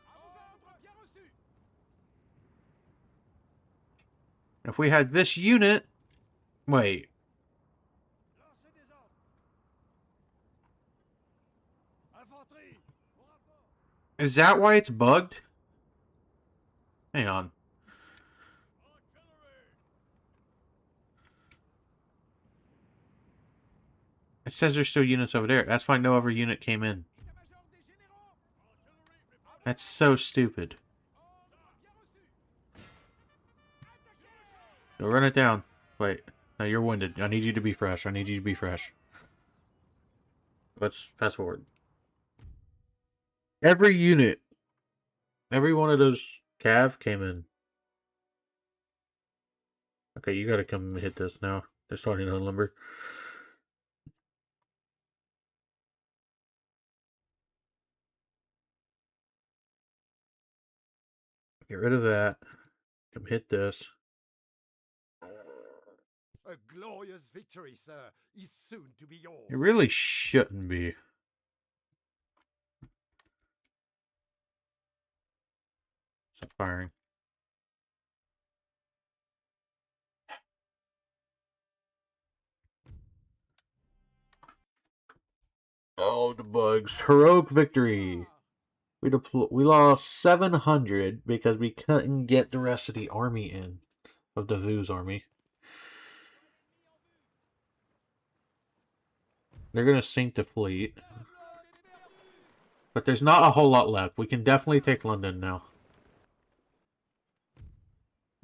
À vos ordres, bien reçu. If we had this unit... Wait. Lancez des ordres. Infanterie, au rapport. Is that why it's bugged? Hang on. Artillery. It says there's still units over there. That's why no other unit came in. État-major des généraux. Artillerie, préparez. That's so stupid. Ordre, bien reçu. Attaquez. So run it down. Wait. No, you're wounded. I need you to be fresh. I need you to be fresh. Let's fast forward. Every unit, every one of those cav came in. Okay, you gotta come and hit this now. They're starting to unlimber. Get rid of that. Come hit this. A glorious victory, sir, is soon to be yours. It really shouldn't be. Stop firing. Oh, the bugs. Heroic victory. We lost 700 because we couldn't get the rest of the army in. Of the Vu's army. They're going to sink the fleet. But there's not a whole lot left. We can definitely take London now.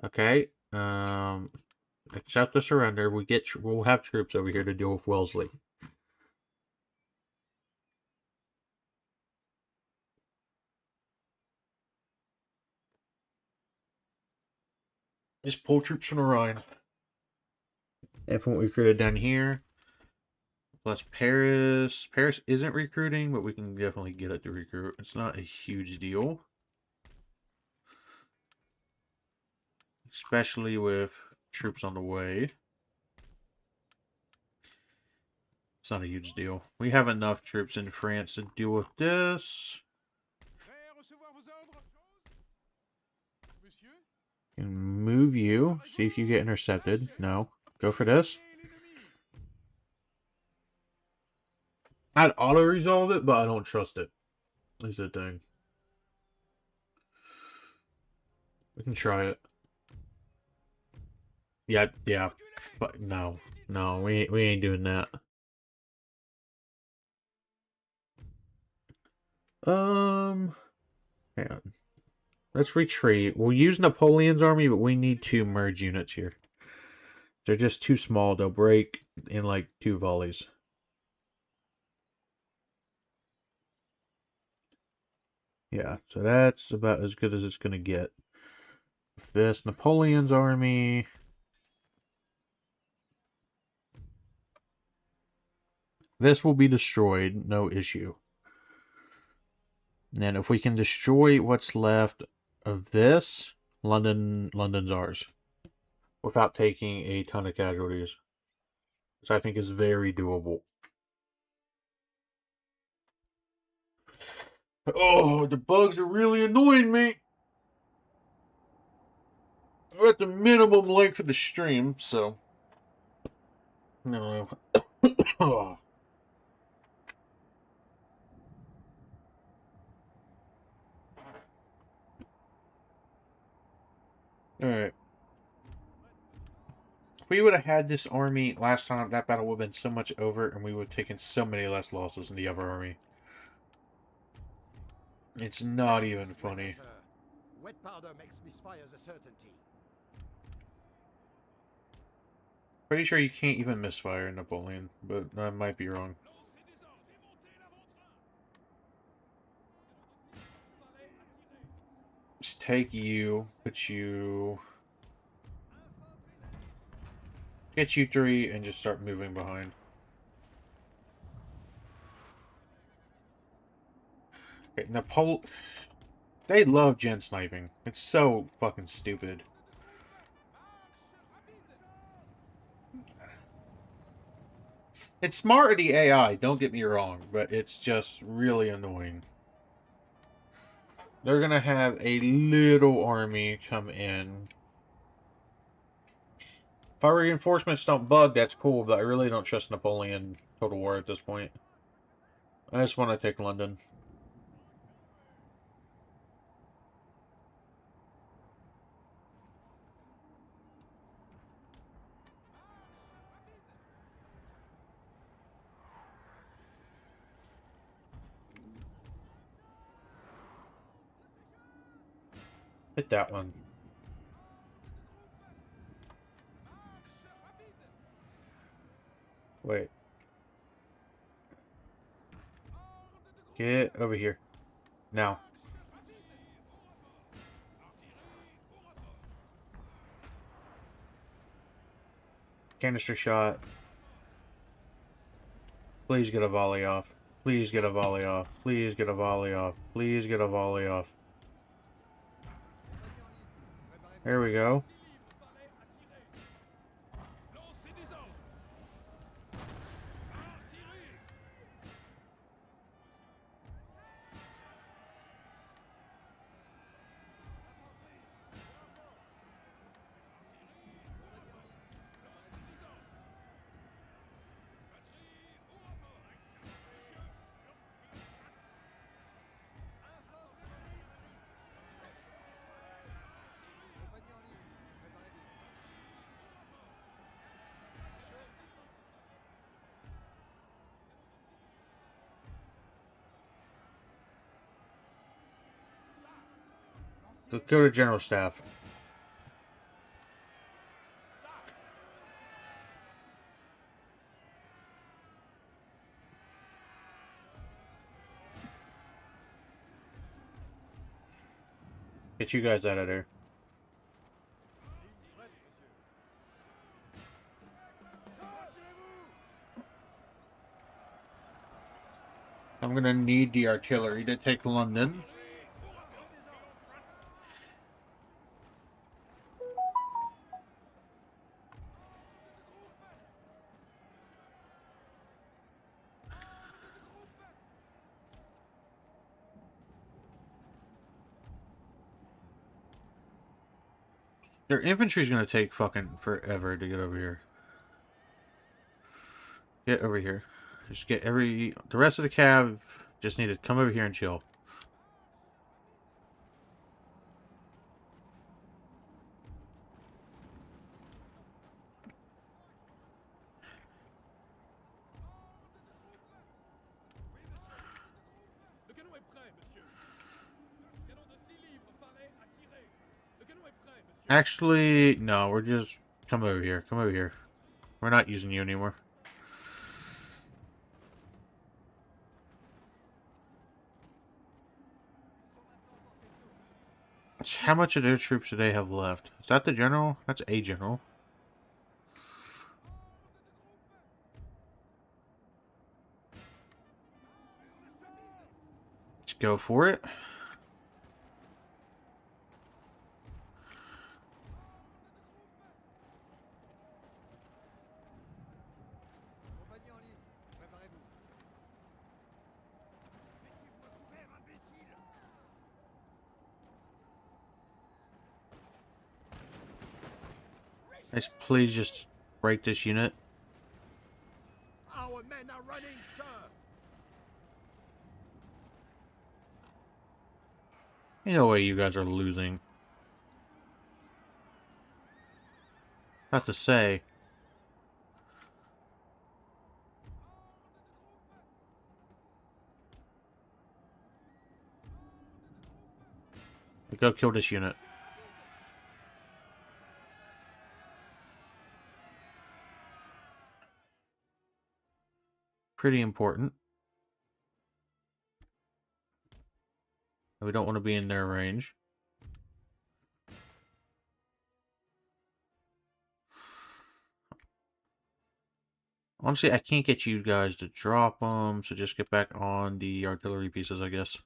Okay. Accept the surrender. We'll have troops over here to deal with Wellesley. Just pull troops from the Rhine. And from what we recruited down here. Plus Paris. Paris isn't recruiting, but we can definitely get it to recruit. It's not a huge deal. Especially with troops on the way. It's not a huge deal. We have enough troops in France to deal with this. Prêt à recevoir vos ordres? Monsieur? Can move you. See if you get intercepted. No. Go for this. I'd auto-resolve it, but I don't trust it. Is the thing. We can try it. Yeah. But no. No, we ain't doing that. Hang on. Let's retreat. We'll use Napoleon's army, but we need to merge units here. They're just too small. They'll break in like 2 volleys. Yeah, so that's about as good as it's going to get. This Napoleon's army. This will be destroyed, no issue. And if we can destroy what's left of this, London's ours. Without taking a ton of casualties. Which I think is very doable. Oh, the bugs are really annoying me. We're at the minimum length of the stream, so. No. Oh. Alright. If we would have had this army last time, that battle would have been so much over, and we would have taken so many less losses in the other army. It's not even funny. Sir. Wet powder makes misfires a certainty. Pretty sure you can't even misfire in Napoleon, but I might be wrong. Lancez des ordres et montez l'avant-train. Paré à tirer. Just take you, put you... Get you 3, and just start moving behind. Okay, They love gen sniping. It's so fucking stupid. It's smart of the AI, don't get me wrong, but it's just really annoying. They're gonna have a little army come in. If our reinforcements don't bug, that's cool, but I really don't trust Napoleon Total War at this point. I just want to take London. Hit that one. Wait. Get over here. Now. Canister shot. Please get a volley off. Please get a volley off. Please get a volley off. Please get a volley off. There we go. 6 livres paraît à tirer. Lancez des ordres. Artillerie. Go to General Staff. Get you guys out of there. I'm gonna need the artillery to take London. Their infantry's gonna take fucking forever to get over here. Get over here. Just get the rest of the cav just need to come over here and chill. Le canon est prêt, monsieur. Canon de 6 livres paraît à tirer. Le canon est prêt, monsieur. Actually, no, we're just... Come over here. Come over here. We're not using you anymore. How much of their troops do they have left? Is that the general? That's a general. Let's go for it. Compagnie en ligne, préparez-vous. Mettez-vous à couvert, imbécile! Guys, please just break this unit. Our men are running, sir! Ain't no way you guys are losing. Not to say. Go kill this unit. Pretty important. We don't want to be in their range. Honestly, I can't get you guys to drop them, so just get back on the artillery pieces, I guess.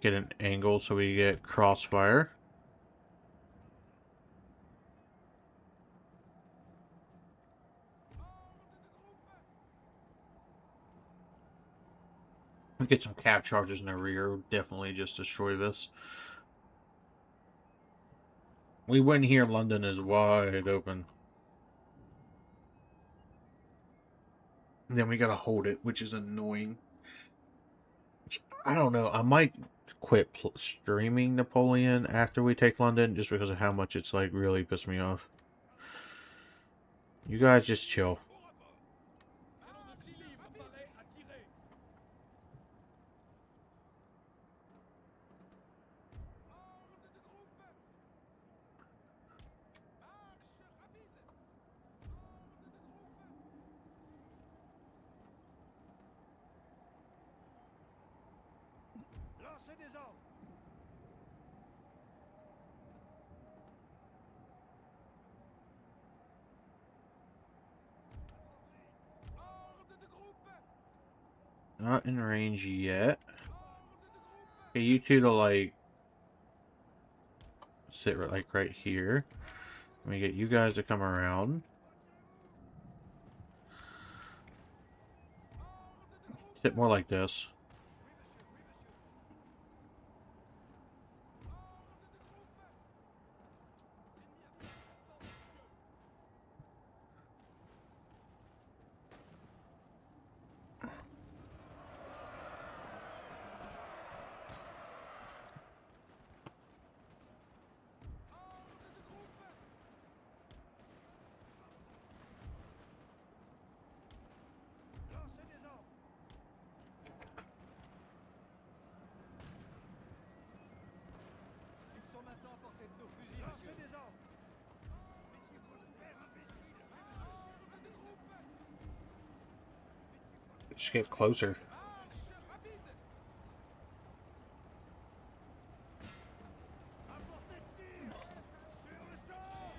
get an angle so we get crossfire. We get some cap charges in the rear. Definitely just destroy this. We win here. London is wide open. And then we gotta hold it, which is annoying. I don't know. I might quit streaming Napoleon after we take London, just because of how much it's like really pissed me off. You guys just chill. Un canon de 6 livres paraît à tirer. Lancez des ordres. Ordre de groupe. Not in range yet. Okay, you two to like sit like right here. Let me get you guys to come around. Sit more like this. Lancez des ordres. Ils sont maintenant à portée de nos fusils, Lancez monsieur. des ordres. Mettez-vous de terre, imbécile. Ordre de groupe. Just get closer. Marche rapide. À portée de tir. Sur le sort.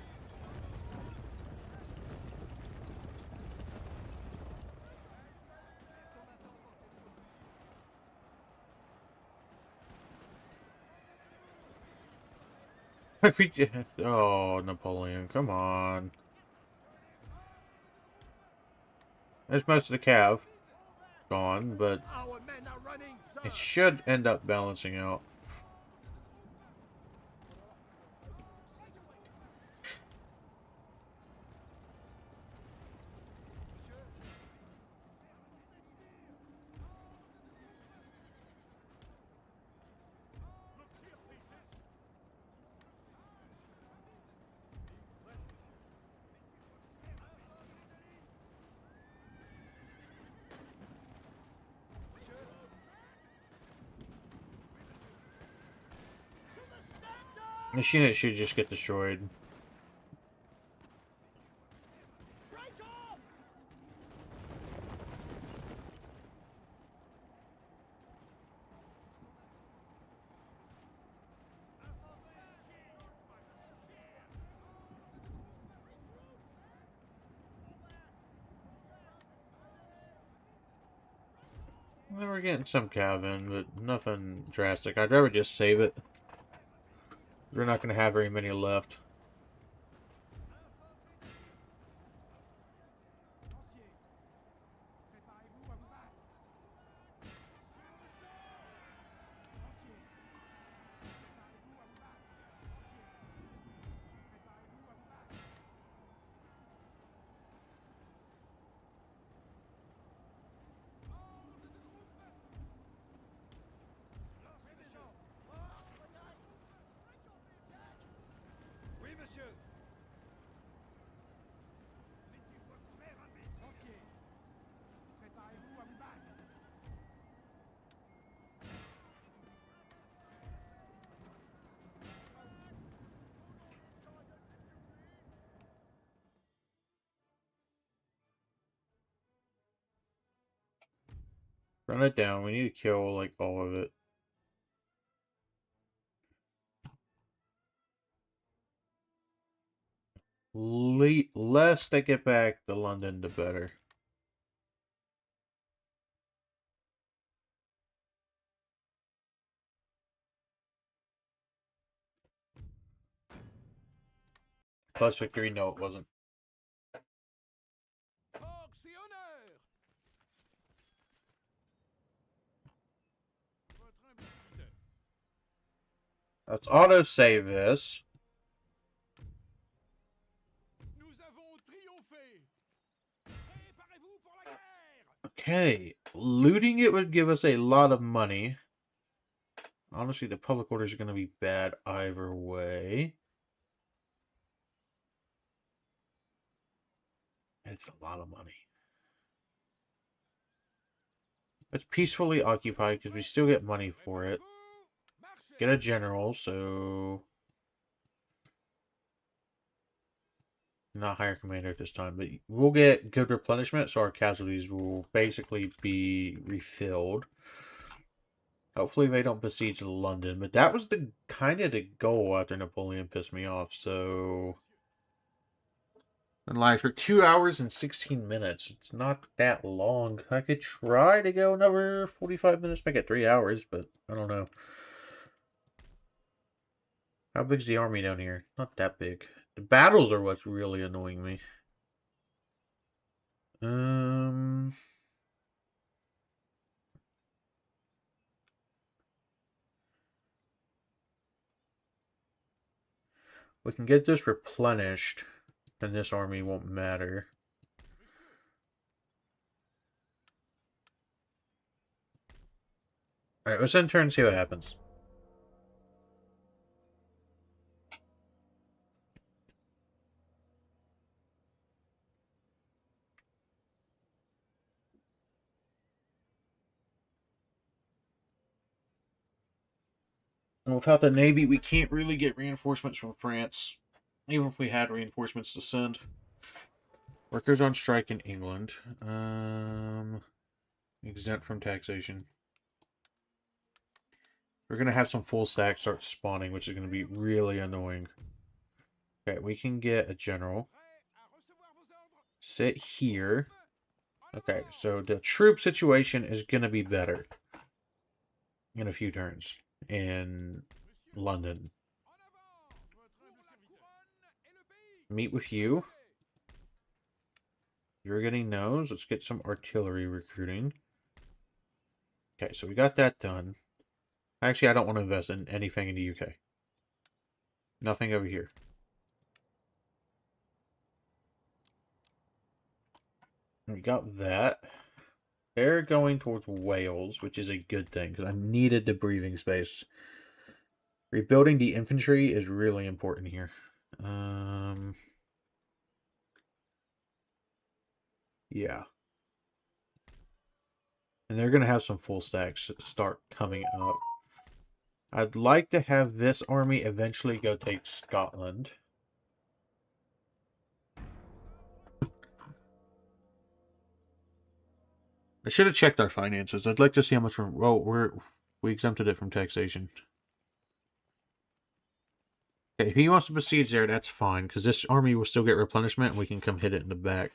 Ils sont maintenant à portée de nos fusils, monsieur. Oh, Napoleon, come on. There's most of the cav gone, but Our men are running, sir. it should end up balancing out. This unit should just get destroyed. Well, we're getting some cav in, but nothing drastic. I'd rather just save it. We're not going to have very many left. Préparez-vous à vous battre. Sur le sort. Lancier. Préparez-vous à vous battre. Lancier. Préparez-vous à vous battre. Ordre de groupe. Lancez des ordres. Oui, monsieur. Mettez-vous à couvert, imbécile. Lancier. Préparez-vous à vous battre. Run it down. We need to kill, like, all of it. Less they get back to London, the better. Plus victory? No, it wasn't. Force et honneur. Votre imbécilité. Let's auto-save this. Nous avons triomphé. Préparez-vous pour la guerre. Okay. Looting it would give us a lot of money. Honestly, the public orders are going to be bad either way. It's a lot of money. Let's peacefully occupy because we still get money for it. Marchez. Get a general, so... Not hire commander at this time, but we'll get good replenishment, so our casualties will basically be refilled. Hopefully they don't besiege London, but that was the kind of the goal after Napoleon pissed me off, so... And live for 2 hours and 16 minutes. It's not that long. I could try to go another 45 minutes, make it 3 hours, but I don't know. How big's the army down here? Not that big. The battles are what's really annoying me. We can get this replenished, and this army won't matter. Alright, let's end turn and see what happens. And without the Navy, we can't really get reinforcements from France. Even if we had reinforcements to send. Workers on strike in England. Exempt from taxation. We're going to have some full stacks start spawning, which is going to be really annoying. Okay, we can get a general. Sit here. Okay, so the troop situation is going to be better in a few turns in London. Meet with you. You're getting those. Let's get some artillery recruiting. Okay, so we got that done. Actually, I don't want to invest in anything in the UK. Nothing over here. We got that. They're going towards Wales, which is a good thing, because I needed the breathing space. Rebuilding the infantry is really important here. Yeah. And they're going to have some full stacks start coming up. I'd like to have this army eventually go take Scotland. I should have checked our finances. I'd like to see how much from... Well, we exempted it from taxation. Okay, if he wants to besiege there, that's fine, because this army will still get replenishment, and we can come hit it in the back.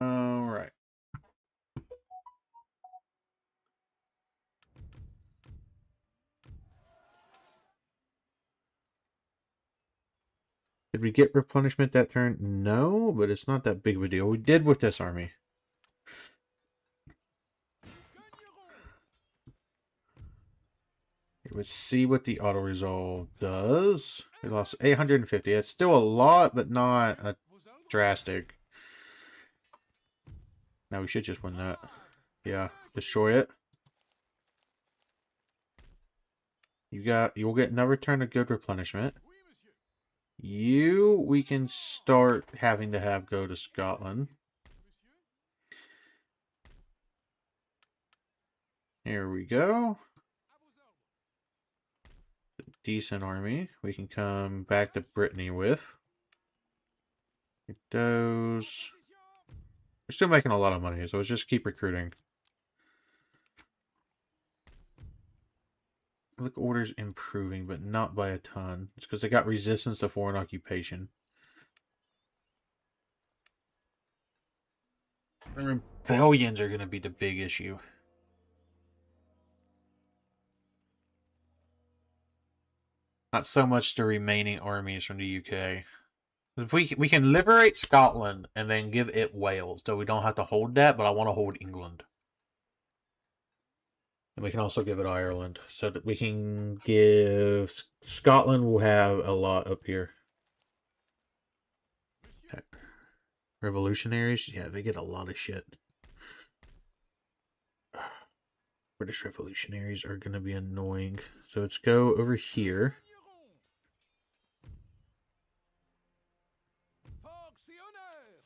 Alright. Did we get replenishment that turn? No, but it's not that big of a deal. We did with this army. Let's see what the auto-resolve does. We lost 850. It's still a lot, but not a drastic. Now we should just win that. Yeah, destroy it. You'll get another turn of good replenishment. We can start having to have go to Scotland. Here we go. Decent army. We can come back to Brittany with. Get those. We're still making a lot of money, so let's just keep recruiting. Look, orders improving, but not by a ton. It's because they got resistance to foreign occupation. The rebellions are going to be the big issue. Not so much the remaining armies from the UK. If we can liberate Scotland and then give it Wales, so we don't have to hold that, but I want to hold England. And we can also give it Ireland, so that we can give Scotland will have a lot up here. Monsieur, Revolutionaries, yeah, they get a lot of shit. British revolutionaries are going to be annoying. So let's go over here. force et honneur.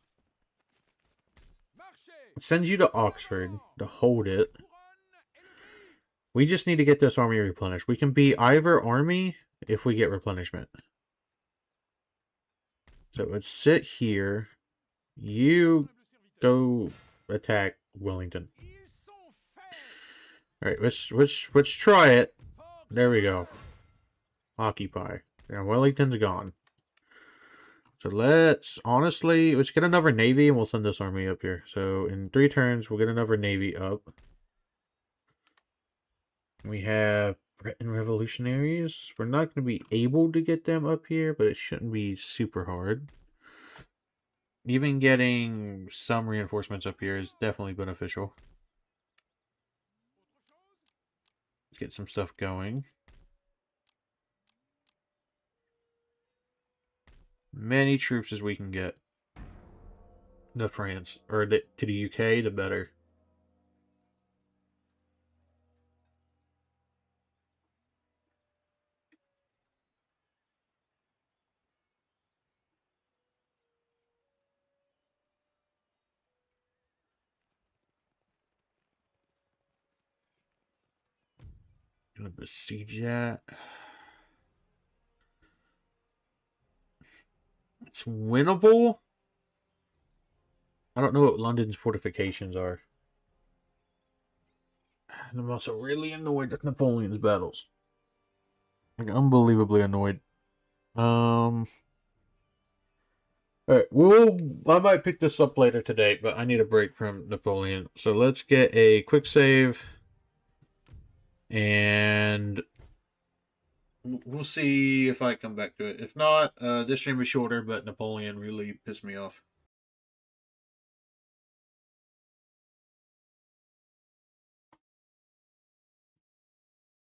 Marchez. Send you to Oxford to hold it. Couronne élevée. We just need to get this army replenished. We can be either army if we get replenishment. So let's sit here. You go attack Wellington. Ils sont faits. All right, let's try it. Force There we et go. honneur. Occupy. And Wellington's gone. So let's get another navy and we'll send this army up here. So in 3 turns, we'll get another navy up. We have Breton revolutionaries. We're not going to be able to get them up here, but it shouldn't be super hard. Even getting some reinforcements up here is definitely beneficial. Let's get some stuff going. Many troops as we can get to France, or to the UK, the better. Gonna besiege that. It's winnable. I don't know what London's fortifications are. And I'm also really annoyed with Napoleon's battles. Like, unbelievably annoyed. Alright, I might pick this up later today, but I need a break from Napoleon. So let's get a quick save. And we'll see if I come back to it. If not, this stream is shorter, but Napoleon really pissed me off.